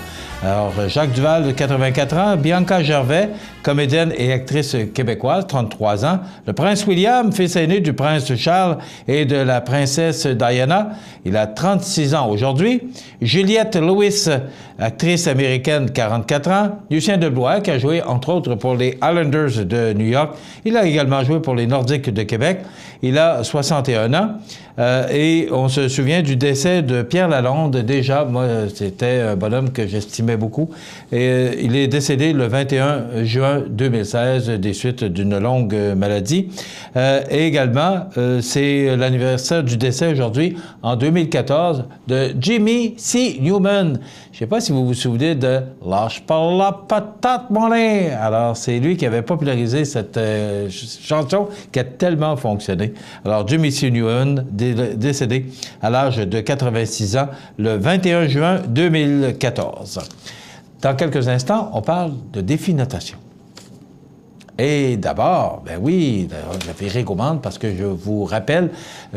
Alors, Jacques Duval, de 84 ans, Bianca Gervais, comédienne et actrice québécoise, 33 ans, le prince William, fils aîné du prince Charles et de la princesse Diana, il a 36 ans aujourd'hui, Juliette Lewis, actrice américaine, 44 ans, Lucien Deblois, qui a joué, entre autres, pour les Islanders de New York, il a également joué pour les Nordiques de Québec, il a 61 ans, et on se souvient du décès de Pierre Lalonde. Déjà, moi, c'était un bonhomme que j'estimais aimait beaucoup. Et il est décédé le 21 juin 2016 des suites d'une longue maladie. Et également, c'est l'anniversaire du décès aujourd'hui, en 2014, de Jimmy C. Newman. Je ne sais pas si vous vous souvenez de « Lâche pas la patate, mon lait ». Alors, c'est lui qui avait popularisé cette chanson qui a tellement fonctionné. Alors, Jimmy C. Newman, décédé à l'âge de 86 ans, le 21 juin 2014. Dans quelques instants, on parle de défi natation. Et d'abord, ben oui, je fais recommande parce que je vous rappelle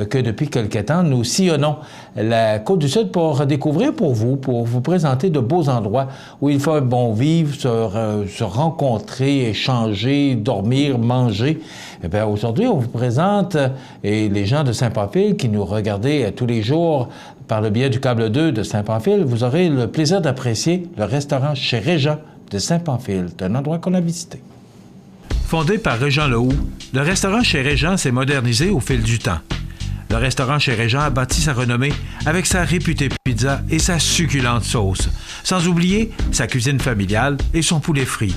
que depuis quelque temps, nous sillonnons la Côte-du-Sud pour découvrir pour vous présenter de beaux endroits où il faut un bon vivre, se rencontrer, échanger, dormir, manger. Eh bien, aujourd'hui, on vous présente, et les gens de Saint-Pamphile qui nous regardez tous les jours par le biais du câble 2 de Saint-Pamphile, vous aurez le plaisir d'apprécier le restaurant chez Régent de Saint-Pamphile. C'est un endroit qu'on a visité. Fondé par Régent Lehoux, le restaurant chez Régent s'est modernisé au fil du temps. Le restaurant chez Régent a bâti sa renommée avec sa réputée pizza et sa succulente sauce, sans oublier sa cuisine familiale et son poulet frit.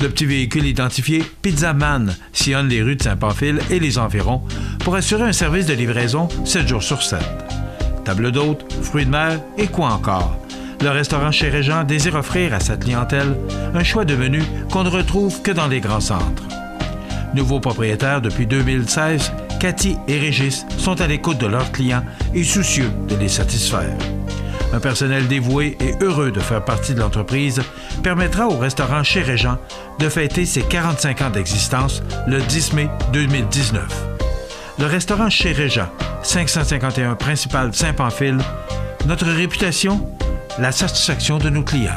Le petit véhicule identifié Pizza Man sillonne les rues de Saint-Pamphile et les environs pour assurer un service de livraison 7 jours sur 7. Table d'hôtes, fruits de mer et quoi encore? Le restaurant chez Régent désire offrir à sa clientèle un choix de menus qu'on ne retrouve que dans les grands centres. Nouveaux propriétaires depuis 2016, Cathy et Régis sont à l'écoute de leurs clients et soucieux de les satisfaire. Un personnel dévoué et heureux de faire partie de l'entreprise permettra au restaurant chez Régent de fêter ses 45 ans d'existence le 10 mai 2019. Le restaurant chez Régent, 551 Principal Saint-Pamphile, notre réputation, la satisfaction de nos clients.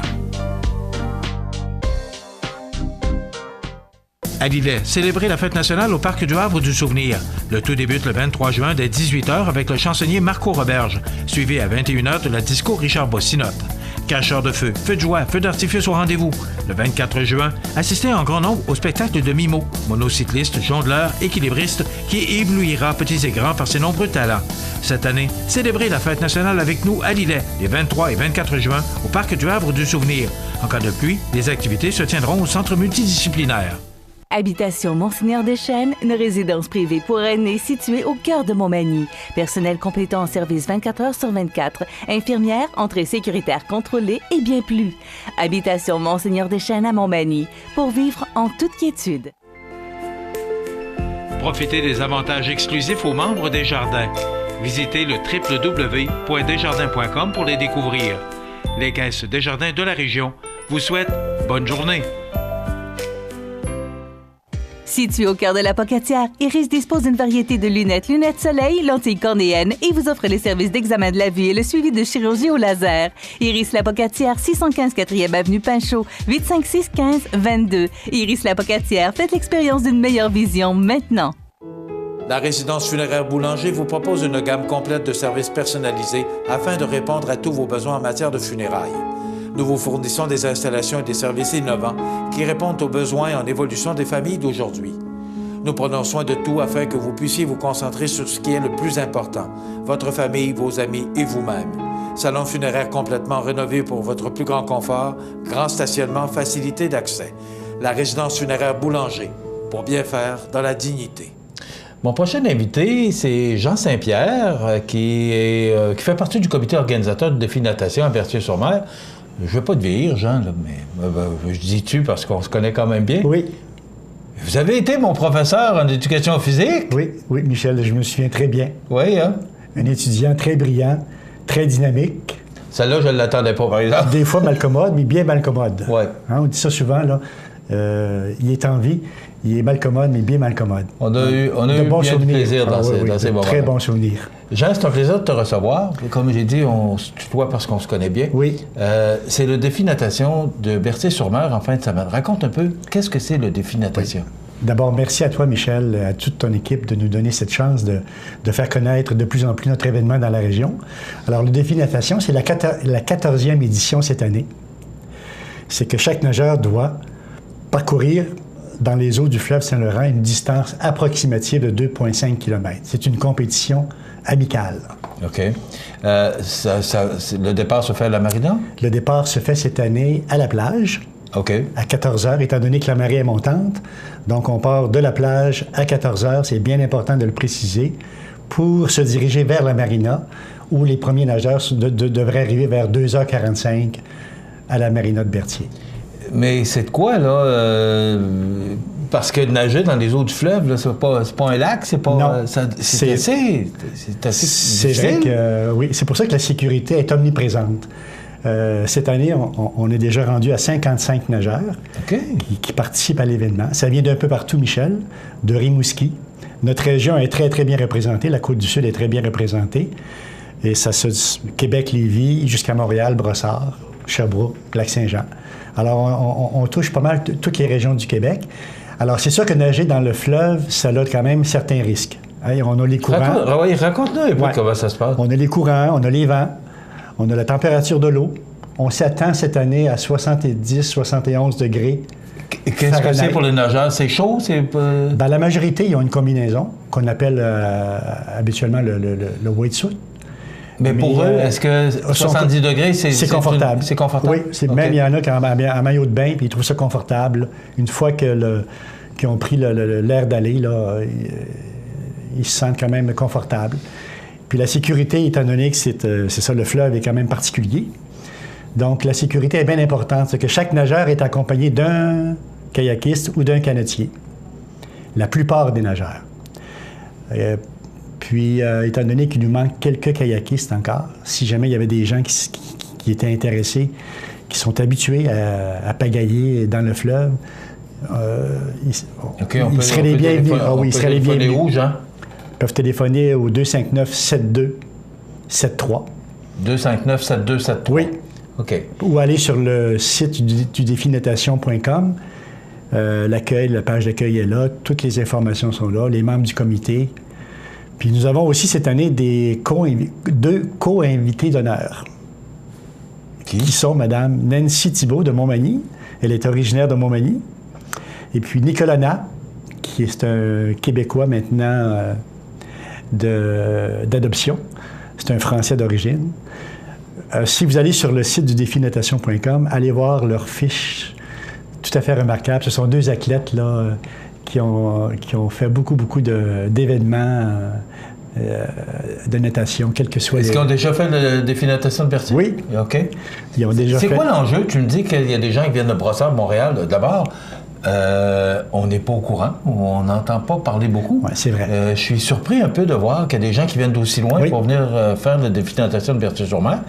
À Lillet, célébrez la fête nationale au Parc du Havre du Souvenir. Le tout débute le 23 juin dès 18h avec le chansonnier Marco Roberge, suivi à 21h de la disco Richard Bossinotte. Cacheurs de feu, feux de joie, feux d'artifice au rendez-vous. Le 24 juin, assistez en grand nombre au spectacle de Mimo, monocycliste, jongleur, équilibriste, qui éblouira petits et grands par ses nombreux talents. Cette année, célébrez la fête nationale avec nous à Lillet, les 23 et 24 juin, au Parc du Havre du Souvenir. En cas de pluie, les activités se tiendront au centre multidisciplinaire. Habitation Monseigneur Deschênes, une résidence privée pour aînés située au cœur de Montmagny. Personnel complétant en service 24 heures sur 24. Infirmière, entrée sécuritaire contrôlée et bien plus. Habitation Monseigneur Deschênes à Montmagny, pour vivre en toute quiétude. Profitez des avantages exclusifs aux membres des Jardins. Visitez le www.desjardins.com pour les découvrir. Les caisses Desjardins de la région vous souhaitent bonne journée. Situé au cœur de la Pocatière, Iris dispose d'une variété de lunettes soleil, lentilles cornéennes et vous offre les services d'examen de la vue et le suivi de chirurgie au laser. Iris la Pocatière, 615 4e avenue Pinchot, 856 15 22. Iris la Pocatière, faites l'expérience d'une meilleure vision maintenant. La résidence funéraire Boulanger vous propose une gamme complète de services personnalisés afin de répondre à tous vos besoins en matière de funérailles. Nous vous fournissons des installations et des services innovants qui répondent aux besoins en évolution des familles d'aujourd'hui. Nous prenons soin de tout afin que vous puissiez vous concentrer sur ce qui est le plus important, votre famille, vos amis et vous-même. Salon funéraire complètement rénové pour votre plus grand confort, grand stationnement, facilité d'accès. La résidence funéraire Boulanger, pour bien faire dans la dignité. Mon prochain invité, c'est Jean Saint-Pierre, qui fait partie du comité organisateur du défi natation à Berthier-sur-Mer. Je ne veux pas te vieillir, Jean, là, mais je dis tu parce qu'on se connaît quand même bien. Oui. Vous avez été mon professeur en éducation physique? Oui, Michel, je me souviens très bien. Oui, hein? Un étudiant très brillant, très dynamique. Celle-là, je ne l'attendais pas, par exemple. Des fois malcommode, mais bien malcommode. Oui. Hein, on dit ça souvent, là. Il est en vie, il est malcommode, mais bien malcommode. On a eu bien du plaisir dans ces moments. Très bons souvenirs. Jean, c'est un plaisir de te recevoir. Comme j'ai dit, on se tutoie parce qu'on se connaît bien. Oui. C'est le défi natation de Berthier-sur-Mer en fin de semaine. Raconte un peu, qu'est-ce que c'est le défi natation? Oui. D'abord, merci à toi, Michel, à toute ton équipe de nous donner cette chance de faire connaître de plus en plus notre événement dans la région. Alors, le défi natation, c'est la 14e édition cette année. C'est que chaque nageur doit parcourir dans les eaux du fleuve Saint-Laurent une distance approximative de 2,5 km. C'est une compétition amicale. OK. Le départ se fait à la marina? Le départ se fait cette année à la plage. OK. À 14 heures, étant donné que la marée est montante. Donc, on part de la plage à 14 heures. C'est bien important de le préciser pour se diriger vers la marina où les premiers nageurs devraient arriver vers 2h45 à la marina de Berthier. Mais c'est de quoi, là? Parce que nager dans les eaux du fleuve, là, c'est pas un lac, c'est pas... Non, c'est assez c'est difficile. vrai que, oui, c'est pour ça que la sécurité est omniprésente. Cette année, on est déjà rendu à 55 nageurs qui participent à l'événement. Ça vient d'un peu partout, Michel, de Rimouski. Notre région est très, très bien représentée. La Côte-du-Sud est très bien représentée. Et ça se... Québec-Lévis jusqu'à Montréal, Brossard, Sherbrooke, Lac-Saint-Jean. Alors, on touche pas mal toutes les régions du Québec. Alors, c'est sûr que nager dans le fleuve, ça a quand même certains risques. Hein, on a les courants. Raconte-nous un peu comment ça se passe. On a les courants, on a les vents, on a la température de l'eau. On s'attend cette année à 70-71 degrés. Qu'est-ce que c'est pour les nageurs? C'est chaud? Dans la majorité, ils ont une combinaison qu'on appelle habituellement le wetsuit. Mais pour eux, est-ce que 70 degrés, c'est confortable? C'est confortable? Oui, même il y en a qui ont en maillot de bain, puis ils trouvent ça confortable. Une fois qu'ils ont pris l'air d'aller, là, ils se sentent quand même confortables. Puis la sécurité, étant donné que c'est ça, le fleuve est quand même particulier. Donc, la sécurité est bien importante. C'est que chaque nageur est accompagné d'un kayakiste ou d'un canotier. La plupart des nageurs. Puis, étant donné qu'il nous manque quelques kayakistes encore, si jamais il y avait des gens qui étaient intéressés, qui sont habitués à pagayer dans le fleuve, ils seraient les bienvenus. Ils seraient les bienvenus. Où, Jean? Ils peuvent téléphoner au 259-7273. 259-7273? Oui. OK. Ou aller sur le site du définatation.com. L'accueil, la page d'accueil est là. Toutes les informations sont là. Les membres du comité. Puis nous avons aussi cette année deux co-invités d'honneur. Qui sont Mme Nancy Thibault de Montmagny. Elle est originaire de Montmagny. Et puis Nicolas Nat, qui est un Québécois maintenant d'adoption. C'est un Français d'origine. Si vous allez sur le site du définatation.com, allez voir leurs fiches tout à fait remarquables. Ce sont deux athlètes là, qui ont fait beaucoup d'événements de natation, quels que soient Est-ce qu'ils ont déjà fait le défi natation de Berthier? Oui. OK. Ils ont déjà fait... C'est quoi l'enjeu? Tu me dis qu'il y a des gens qui viennent de Brossard, de Montréal. D'abord, on n'est pas au courant, on n'entend pas parler beaucoup. Oui, c'est vrai. Je suis surpris un peu de voir qu'il y a des gens qui viennent d'aussi loin pour venir faire le défi natation de Berthier-sur-Mer.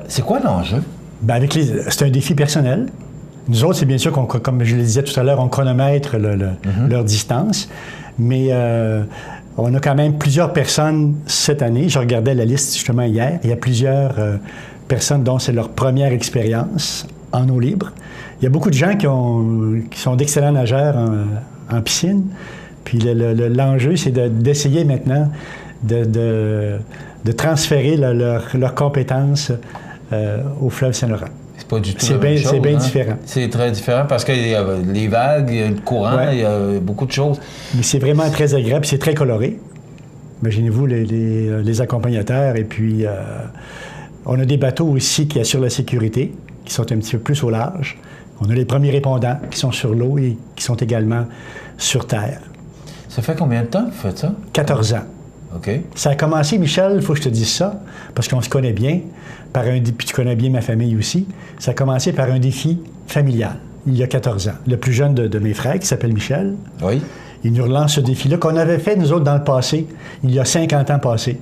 C'est quoi l'enjeu? Bien, c'est un défi personnel. Nous autres, c'est bien sûr, comme je le disais tout à l'heure, on chronomètre leur distance, mais on a quand même plusieurs personnes cette année. Je regardais la liste justement hier. Il y a plusieurs personnes dont c'est leur première expérience en eau libre. Il y a beaucoup de gens qui sont d'excellents nageurs en piscine. Puis l'enjeu, c'est d'essayer maintenant de transférer leurs compétences au fleuve Saint-Laurent. C'est pas du tout la même chose, c'est bien différent. C'est très différent parce qu'il y a les vagues, il y a le courant, il y a beaucoup de choses. Mais c'est vraiment très agréable, c'est très coloré. Imaginez-vous les accompagnateurs. Et puis, on a des bateaux aussi qui assurent la sécurité, qui sont un petit peu plus au large. On a les premiers répondants qui sont sur l'eau et qui sont également sur terre. Ça fait combien de temps que vous faites ça? 14 ans. OK. Ça a commencé, Michel, il faut que je te dise ça, parce qu'on se connaît bien, puis tu connais bien ma famille aussi. Ça a commencé par un défi familial, il y a 14 ans. Le plus jeune de mes frères, qui s'appelle Michel, il nous relance ce défi-là qu'on avait fait, nous autres, dans le passé, il y a 50 ans passés.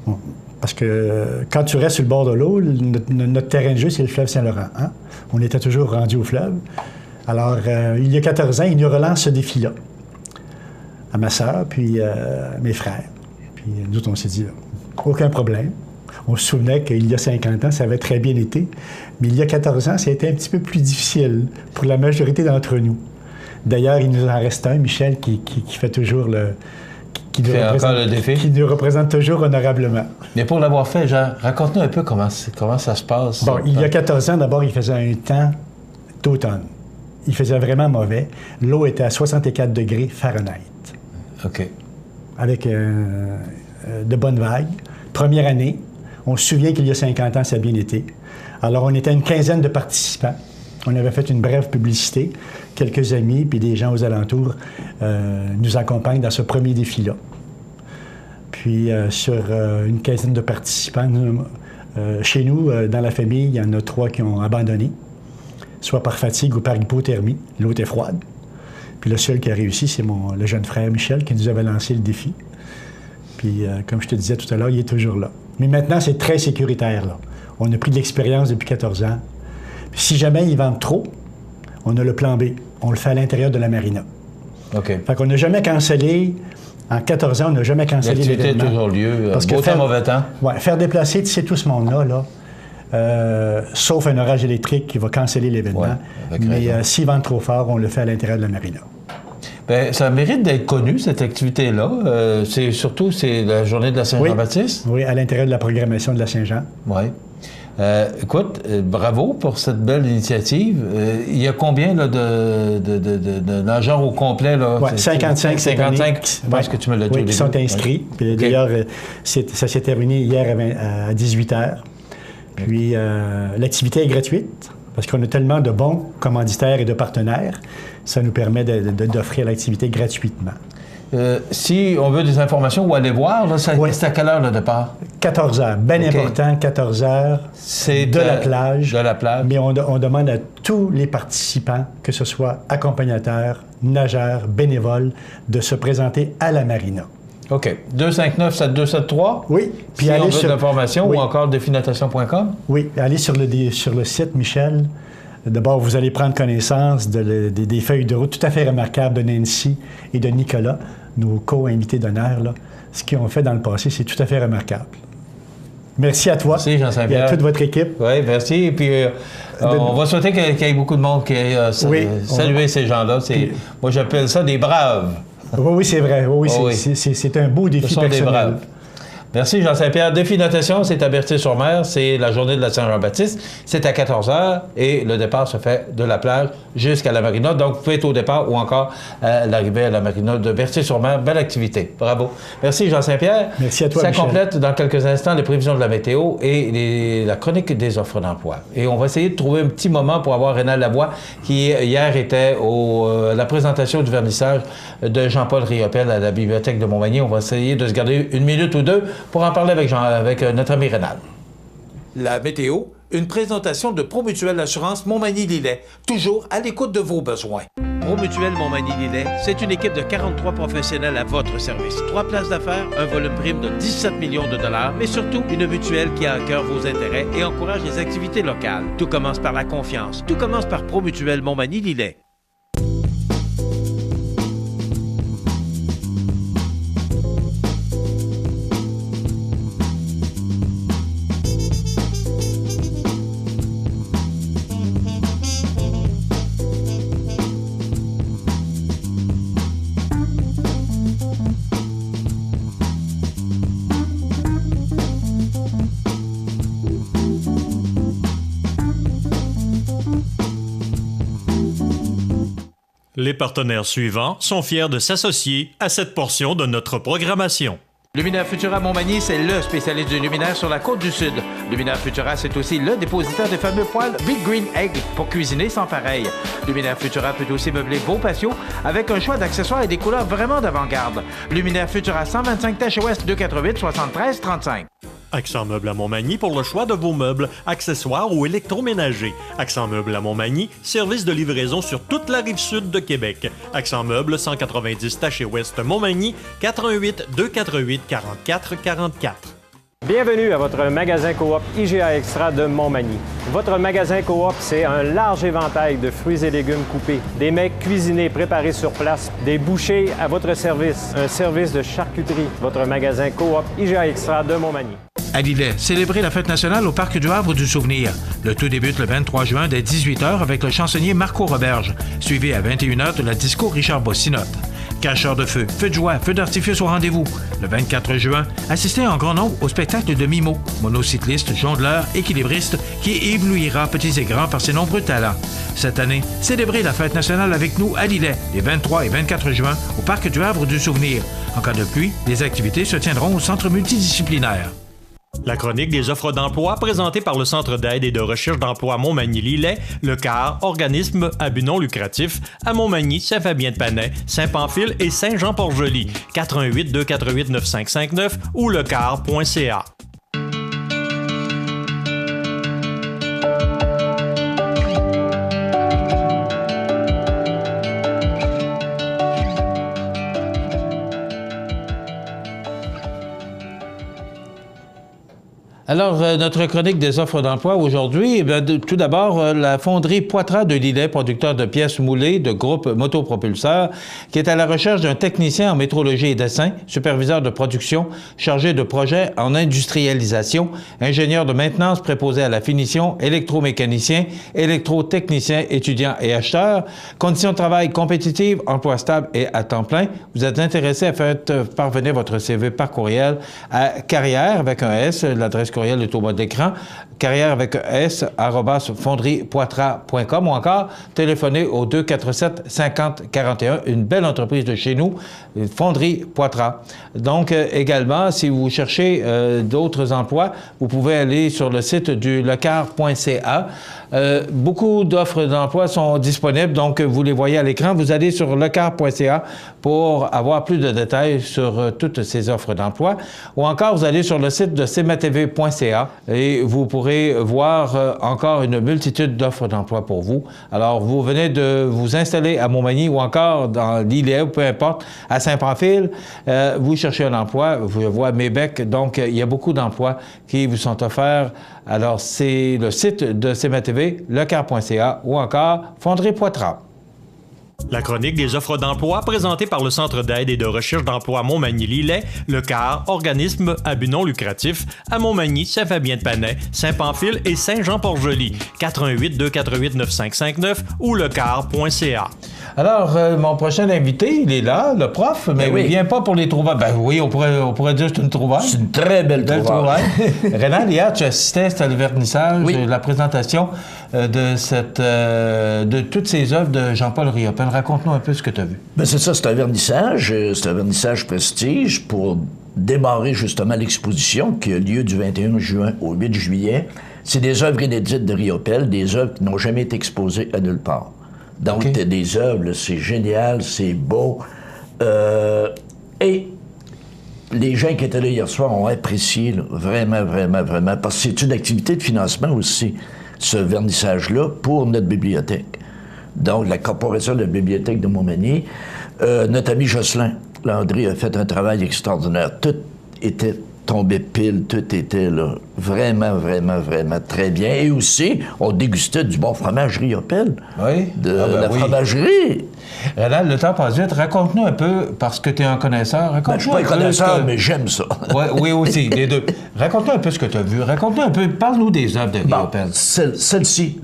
Bon, parce que quand tu restes sur le bord de l'eau, notre terrain de jeu, c'est le fleuve Saint-Laurent. Hein? On était toujours rendu au fleuve. Alors, il y a 14 ans, il nous relance ce défi-là. À ma sœur, puis mes frères. Puis nous autres, on s'est dit, aucun problème. On se souvenait qu'il y a 50 ans, ça avait très bien été. Mais il y a 14 ans, ça a été un petit peu plus difficile pour la majorité d'entre nous. D'ailleurs, il nous en reste un, Michel, qui fait toujours qui nous représente toujours honorablement. Mais pour l'avoir fait, Jean, raconte-nous un peu comment ça se passe. Bon, il y a 14 ans, d'abord, il faisait un temps d'automne. Il faisait vraiment mauvais. L'eau était à 64 degrés Fahrenheit. OK. Avec de bonnes vagues. Première année, on se souvient qu'il y a 50 ans, ça a bien été. Alors, on était une quinzaine de participants. On avait fait une brève publicité. Quelques amis puis des gens aux alentours nous accompagnent dans ce premier défi-là. Puis, sur une quinzaine de participants, chez nous, dans la famille, il y en a 3 qui ont abandonné, soit par fatigue ou par hypothermie. L'eau était froide. Puis le seul qui a réussi, c'est le jeune frère Michel qui nous avait lancé le défi. Puis, comme je te disais tout à l'heure, il est toujours là. Mais maintenant, c'est très sécuritaire, là. On a pris de l'expérience depuis 14 ans. Puis si jamais ils vendent trop, on a le plan B. On le fait à l'intérieur de la marina. OK. Fait qu'on n'a jamais cancellé. En 14 ans, on n'a jamais cancellé l'événement. L'activité a toujours lieu, beau temps, mauvais temps. Oui, faire déplacer, tu sais, tout ce monde-là, là, sauf un orage électrique qui va canceller l'événement. Ouais, mais s'ils vendent trop fort, on le fait à l'intérieur de la marina. Bien, ça mérite d'être connu, cette activité-là. C'est la journée de la Saint-Jean-Baptiste. Oui, à l'intérieur de la programmation de la Saint-Jean. Oui. Écoute, bravo pour cette belle initiative. Il y a combien là, de nageurs au complet? Oui, 55. 55, je pense que tu me l'as dit au début. Qui sont inscrits. Puis, d'ailleurs, ça s'est terminé hier à 18h. Puis l'activité est gratuite parce qu'on a tellement de bons commanditaires et de partenaires. Ça nous permet d'offrir l'activité gratuitement. Si on veut des informations, où aller voir, là, c'est à quelle heure le départ? 14 heures. Bien important, 14 heures. C'est de la plage. De la plage. Mais on demande à tous les participants, que ce soit accompagnateurs, nageurs, bénévoles, de se présenter à la marina. OK. 259-7273? Oui. Puis si on veut de l'information, ou encore définatation.com? Oui. Allez sur le site, Michel. D'abord, vous allez prendre connaissance des feuilles de route tout à fait remarquables de Nancy et de Nicolas, nos co-invités d'honneur. Là. Ce qu'ils ont fait dans le passé, c'est tout à fait remarquable. Merci à toi. Merci, Jean-Saint-Pierre. Et à toute votre équipe. Oui, merci. Et puis, on va souhaiter qu'il y ait beaucoup de monde qui aille saluer ces gens-là. Moi, j'appelle ça des braves. Oui, c'est vrai. Oui. C'est un beau défi personnel. Des braves. Merci, Jean-Saint-Pierre. Défi natation, c'est à Berthier-sur-Mer. C'est la journée de la Saint-Jean-Baptiste. C'est à 14 h et le départ se fait de la plage jusqu'à la marina. Donc, vous pouvez être au départ ou encore l'arrivée à la marina de Berthier-sur-Mer. Belle activité. Bravo. Merci, Jean-Saint-Pierre. Merci à toi, Ça Michel. complète dans quelques instants les prévisions de la météo et la chronique des offres d'emploi. Et on va essayer de trouver un petit moment pour avoir Rénal Lavoie qui, hier, était à la présentation du vernissage de Jean-Paul Riopel à la Bibliothèque de Montmagny. On va essayer de se garder une minute ou deux pour en parler avec notre ami Rénal. La météo, une présentation de Promutuelle Assurance Montmagny-Lillet, toujours à l'écoute de vos besoins. Promutuelle Montmagny-Lillet, c'est une équipe de 43 professionnels à votre service. 3 places d'affaires, un volume prime de 17 millions de dollars, mais surtout une mutuelle qui a à cœur vos intérêts et encourage les activités locales. Tout commence par la confiance. Tout commence par Promutuelle Montmagny-Lillet. Les partenaires suivants sont fiers de s'associer à cette portion de notre programmation. Luminaire Futura Montmagny, c'est le spécialiste du luminaire sur la côte du Sud. Luminaire Futura, c'est aussi le dépositaire des fameux poêles Big Green Egg pour cuisiner sans pareil. Luminaire Futura peut aussi meubler vos patios avec un choix d'accessoires et des couleurs vraiment d'avant-garde. Luminaire Futura, 125 Taché Ouest, 248 73 35. Accent Meubles à Montmagny pour le choix de vos meubles, accessoires ou électroménagers. Accent Meubles à Montmagny, service de livraison sur toute la rive sud de Québec. Accent Meubles, 190 Taché Ouest Montmagny, 88 248 44 44. Bienvenue à votre magasin Coop IGA Extra de Montmagny. Votre magasin Coop, c'est un large éventail de fruits et légumes coupés, des mets cuisinés préparés sur place, des bouchées à votre service, un service de charcuterie. Votre magasin Coop IGA Extra de Montmagny. À Lillet, célébrez la fête nationale au Parc du Havre du Souvenir. Le tout débute le 23 juin dès 18h avec le chansonnier Marco Roberge, suivi à 21h de la disco Richard Bossinotte. Cacheurs de feu, feux de joie, feux d'artifice au rendez-vous. Le 24 juin, assistez en grand nombre au spectacle de Mimo, monocycliste, jongleur, équilibriste, qui éblouira petits et grands par ses nombreux talents. Cette année, célébrez la fête nationale avec nous à Lillet, les 23 et 24 juin, au Parc du Havre du Souvenir. En cas de pluie, les activités se tiendront au centre multidisciplinaire. La chronique des offres d'emploi présentée par le Centre d'aide et de recherche d'emploi Montmagny-Lillet, le CAR, organisme à but non lucratif, à Montmagny, Saint-Fabien-de-Panay, Saint-Pamphile et Saint-Jean-Port-Joli, 418-248-9559 ou lecar.ca. Alors, notre chronique des offres d'emploi aujourd'hui, tout d'abord, la fonderie Poitras de Lillet, producteur de pièces moulées de groupe Motopropulseur, qui est à la recherche d'un technicien en métrologie et dessin, superviseur de production, chargé de projets en industrialisation, ingénieur de maintenance préposé à la finition, électromécanicien, électrotechnicien, étudiant et acheteur, conditions de travail compétitives, emploi stable et à temps plein. Vous êtes intéressé à faire parvenir votre CV par courriel à carrière avec un S, l'adresse courriel est au bas de l'écran, carrière avec S, @fonderiepoitras.com ou encore téléphoner au 247-5041, une belle entreprise de chez nous, Fonderie Poitras. Donc, également, si vous cherchez d'autres emplois, vous pouvez aller sur le site du lecar.ca. Beaucoup d'offres d'emploi sont disponibles, donc vous les voyez à l'écran. Vous allez sur lecar.ca pour avoir plus de détails sur toutes ces offres d'emploi. Ou encore, vous allez sur le site de cmatv.ca et vous pourrez voir encore une multitude d'offres d'emploi pour vous. Alors, vous venez de vous installer à Montmagny ou encore dans Lillet, ou peu importe, à Saint-Pamphile, vous cherchez un emploi, vous voyez Mébec, donc il y a beaucoup d'emplois qui vous sont offerts. Alors, c'est le site de CMA-TV, lecar.ca ou encore Fonderie Poitras. La chronique des offres d'emploi présentée par le Centre d'aide et de recherche d'emploi Montmagny-Lillet, le CAR, organisme à but non lucratif, à Montmagny, Saint-Fabien-de-Panay, Saint-Pamphile et Saint-Jean-Port-Joli, 418-248-9559 ou lecar.ca. Alors, mon prochain invité, il est là, le prof, mais il ne vient pas pour les trouvailles. Ben oui, on pourrait dire que c'est une trouvaille. C'est une très belle trouvaille. Rénal, hier, tu assistais à le vernissage, la présentation de toutes ces œuvres de Jean-Paul Riopel. Raconte-nous un peu ce que tu as vu. Bien, c'est ça, c'est un vernissage prestige pour démarrer justement l'exposition qui a lieu du 21 juin au 8 juillet. C'est des œuvres inédites de Riopel, des œuvres qui n'ont jamais été exposées à nulle part. Donc, des œuvres, là, c'est génial, c'est beau. Et les gens qui étaient là hier soir ont apprécié, là, vraiment, vraiment, vraiment, parce que c'est une activité de financement aussi, ce vernissage-là, pour notre bibliothèque. Donc, la Corporation de la Bibliothèque de Montmagny, notre ami Jocelyn Landry a fait un travail extraordinaire. Tout était tombé pile, tout était là, vraiment, vraiment, vraiment très bien. Et aussi, on dégustait du bon fromage Riopel. Oui. De la fromagerie. Rénal, le temps passe vite. Raconte-nous un peu, parce que tu es un connaisseur. Je ne suis pas un connaisseur, mais j'aime ça. Oui, aussi, les deux. Raconte-nous un peu ce que tu as vu. Raconte-nous un peu, parle-nous des œuvres de Riopel. Celle-ci,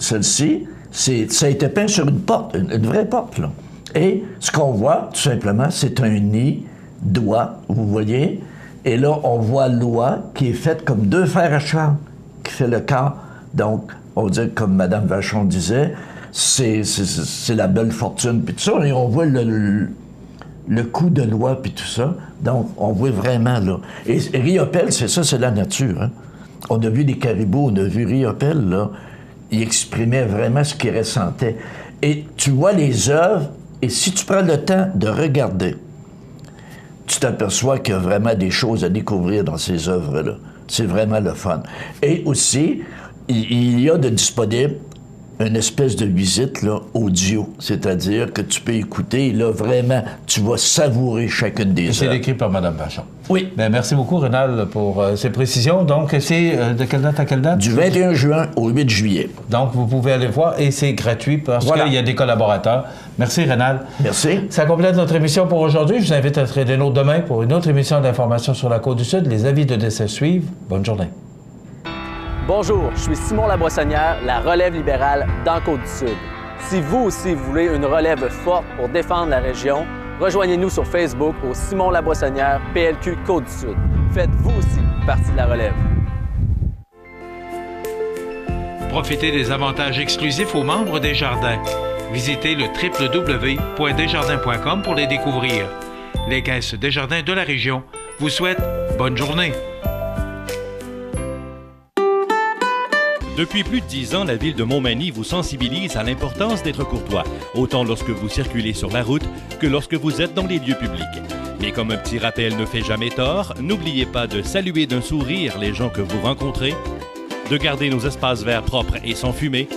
ça a été peint sur une porte, une vraie porte, là. Et ce qu'on voit, tout simplement, c'est un nid d'oie, vous voyez. Et là, on voit l'oie qui est faite comme deux fers à cheval, qui fait le corps. Donc, on dit, comme Mme Vachon disait, c'est la belle fortune, puis tout ça. Et on voit le cou de l'oie, puis tout ça. Donc, on voit vraiment, là. Et Riopel, c'est ça, c'est la nature, hein. On a vu des caribous, on a vu Riopel, là. Il exprimait vraiment ce qu'il ressentait. Et tu vois les œuvres, et si tu prends le temps de regarder, tu t'aperçois qu'il y a vraiment des choses à découvrir dans ces œuvres-là. C'est vraiment le fun. Et aussi, il y a de disponible une espèce de visite là, audio, c'est-à-dire que tu peux écouter, là, vraiment, tu vas savourer chacune des œuvres. C'est décrit par Mme Vachon. Oui. Bien, merci beaucoup, Rénal, pour ces précisions. Donc, c'est de quelle date à quelle date? Du 21 juin au 8 juillet. Donc, vous pouvez aller voir et c'est gratuit parce qu'il y a des collaborateurs. Merci, Rénal. Merci. Ça complète notre émission pour aujourd'hui. Je vous invite à être des nôtres demain pour une autre émission d'information sur la Côte-du-Sud. Les avis de décès suivent. Bonne journée. Bonjour, je suis Simon Laboissonnière, la relève libérale dans Côte-du-Sud. Si vous aussi voulez une relève forte pour défendre la région, rejoignez-nous sur Facebook au Simon Laboissonnière PLQ Côte-du-Sud. Faites vous aussi partie de la relève. Profitez des avantages exclusifs aux membres des Jardins. Visitez le www.desjardins.com pour les découvrir. Les caisses Desjardins de la région vous souhaitent bonne journée. Depuis plus de 10 ans, la Ville de Montmagny vous sensibilise à l'importance d'être courtois, autant lorsque vous circulez sur la route que lorsque vous êtes dans les lieux publics. Mais comme un petit rappel ne fait jamais tort, n'oubliez pas de saluer d'un sourire les gens que vous rencontrez, de garder nos espaces verts propres et sans fumée,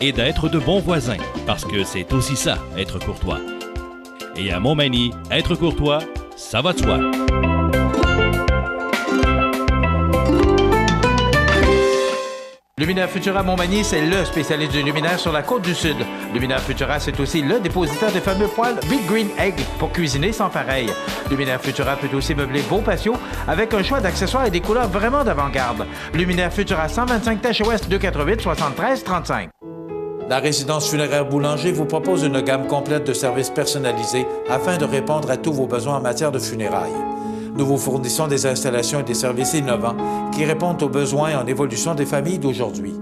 et d'être de bons voisins, parce que c'est aussi ça, être courtois. Et à Montmagny, être courtois, ça va de soi. Luminaire Futura Montmagny, c'est le spécialiste du luminaire sur la côte du Sud. Luminaire Futura, c'est aussi le dépositaire des fameux poêles Big Green Egg pour cuisiner sans pareil. Luminaire Futura peut aussi meubler vos patios avec un choix d'accessoires et des couleurs vraiment d'avant-garde. Luminaire Futura, 125 Tache Ouest, 288 73 35. La résidence funéraire Boulanger vous propose une gamme complète de services personnalisés afin de répondre à tous vos besoins en matière de funérailles. Nous vous fournissons des installations et des services innovants qui répondent aux besoins en évolution des familles d'aujourd'hui.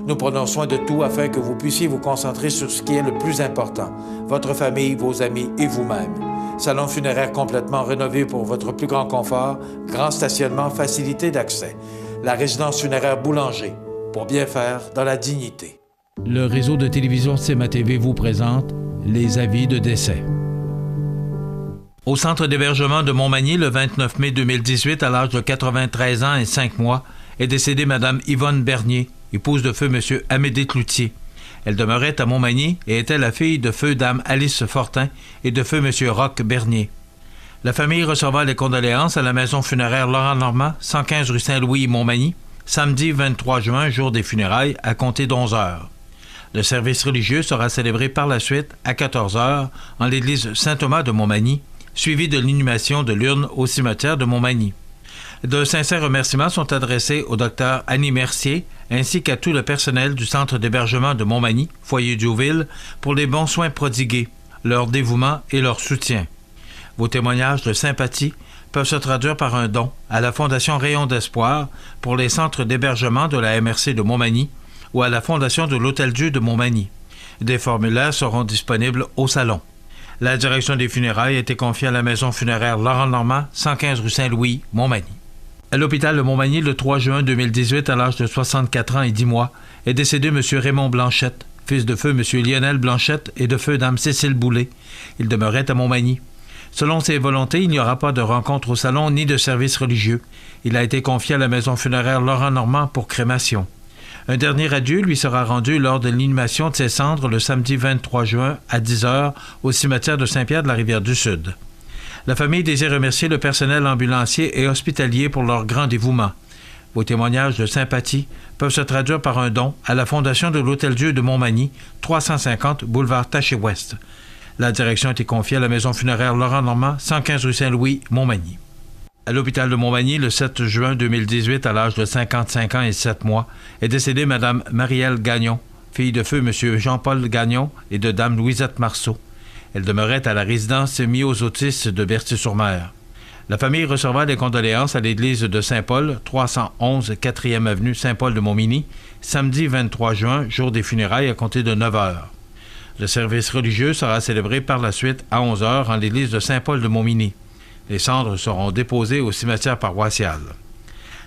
Nous prenons soin de tout afin que vous puissiez vous concentrer sur ce qui est le plus important, votre famille, vos amis et vous-même. Salon funéraire complètement rénové pour votre plus grand confort, grand stationnement, facilité d'accès. La résidence funéraire Boulanger, pour bien faire dans la dignité. Le réseau de télévision CMA TV vous présente les avis de décès. Au centre d'hébergement de Montmagny, le 29 mai 2018, à l'âge de 93 ans et 5 mois, est décédée Mme Yvonne Bernier, épouse de feu M. Amédée Cloutier. Elle demeurait à Montmagny et était la fille de feu Dame Alice Fortin et de feu M. Roch Bernier. La famille recevra les condoléances à la maison funéraire Laurent Normand, 115 rue Saint-Louis, Montmagny, samedi 23 juin, jour des funérailles, à compter d'11 heures. Le service religieux sera célébré par la suite à 14 heures en l'église Saint-Thomas de Montmagny, suivi de l'inhumation de l'urne au cimetière de Montmagny. De sincères remerciements sont adressés au Dr Annie Mercier ainsi qu'à tout le personnel du centre d'hébergement de Montmagny, foyer Diouville, pour les bons soins prodigués, leur dévouement et leur soutien. Vos témoignages de sympathie peuvent se traduire par un don à la Fondation Rayon d'Espoir pour les centres d'hébergement de la MRC de Montmagny ou à la Fondation de l'Hôtel-Dieu de Montmagny. Des formulaires seront disponibles au salon. La direction des funérailles a été confiée à la maison funéraire Laurent Normand, 115 rue Saint-Louis, Montmagny. À l'hôpital de Montmagny, le 3 juin 2018, à l'âge de 64 ans et 10 mois, est décédé M. Raymond Blanchette, fils de feu M. Lionel Blanchette et de feu Dame Cécile Boulay. Il demeurait à Montmagny. Selon ses volontés, il n'y aura pas de rencontre au salon ni de service religieux. Il a été confié à la maison funéraire Laurent Normand pour crémation. Un dernier adieu lui sera rendu lors de l'inhumation de ses cendres le samedi 23 juin à 10 h au cimetière de Saint-Pierre de la Rivière-du-Sud. La famille désire remercier le personnel ambulancier et hospitalier pour leur grand dévouement. Vos témoignages de sympathie peuvent se traduire par un don à la Fondation de l'Hôtel-Dieu de Montmagny, 350 boulevard Taché-Ouest. La direction a été confiée à la maison funéraire Laurent Normand, 115 rue Saint-Louis, Montmagny. À l'hôpital de Montmagny, le 7 juin 2018, à l'âge de 55 ans et 7 mois, est décédée Mme Marielle Gagnon, fille de feu M. Jean-Paul Gagnon et de Dame Louisette Marceau. Elle demeurait à la résidence semi-aux-autistes de Berthier-sur-Mer. La famille recevra des condoléances à l'église de Saint-Paul, 311 4e avenue Saint-Paul de Montmagny, samedi 23 juin, jour des funérailles à compter de 9 h. Le service religieux sera célébré par la suite à 11 h en l'église de Saint-Paul de Montmagny. Les cendres seront déposées au cimetière paroissial.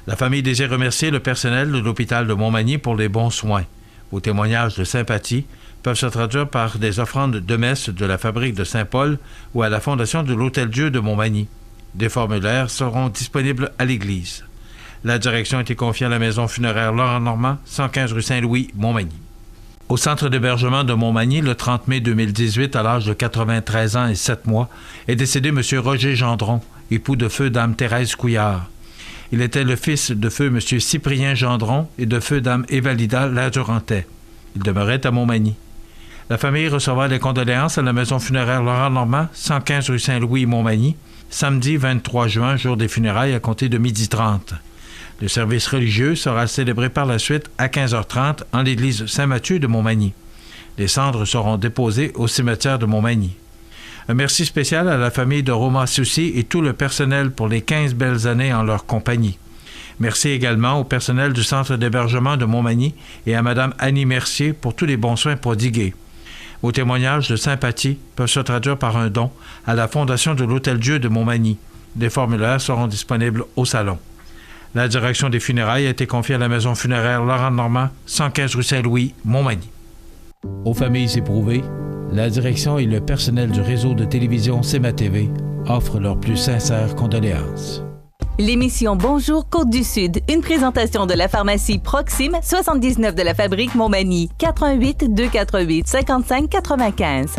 La famille désire remercier le personnel de l'hôpital de Montmagny pour les bons soins. Vos témoignages de sympathie peuvent se traduire par des offrandes de messe de la fabrique de Saint-Paul ou à la Fondation de l'Hôtel-Dieu de Montmagny. Des formulaires seront disponibles à l'église. La direction a été confiée à la maison funéraire Laurent Normand, 115 rue Saint-Louis, Montmagny. Au centre d'hébergement de Montmagny, le 30 mai 2018, à l'âge de 93 ans et 7 mois, est décédé M. Roger Gendron, époux de feu Dame Thérèse Couillard. Il était le fils de feu M. Cyprien Gendron et de feu Dame Évalida Ladurantais. Il demeurait à Montmagny. La famille recevra les condoléances à la maison funéraire Laurent Normand, 115 rue Saint-Louis, Montmagny, samedi 23 juin, jour des funérailles à compter de 12h30. Le service religieux sera célébré par la suite à 15h30 en l'église Saint-Mathieu de Montmagny. Les cendres seront déposées au cimetière de Montmagny. Un merci spécial à la famille de Roma Soucy et tout le personnel pour les 15 belles années en leur compagnie. Merci également au personnel du centre d'hébergement de Montmagny et à Mme Annie Mercier pour tous les bons soins prodigués. Vos témoignages de sympathie peuvent se traduire par un don à la Fondation de l'Hôtel-Dieu de Montmagny. Des formulaires seront disponibles au salon. La direction des funérailles a été confiée à la maison funéraire Laurent Normand, 115 rue Saint-Louis, Montmagny. Aux familles éprouvées, la direction et le personnel du réseau de télévision CMA-TV offrent leurs plus sincères condoléances. L'émission Bonjour Côte-du-Sud, une présentation de la pharmacie Proxime, 79 de la Fabrique Montmagny, 88 248 55 95.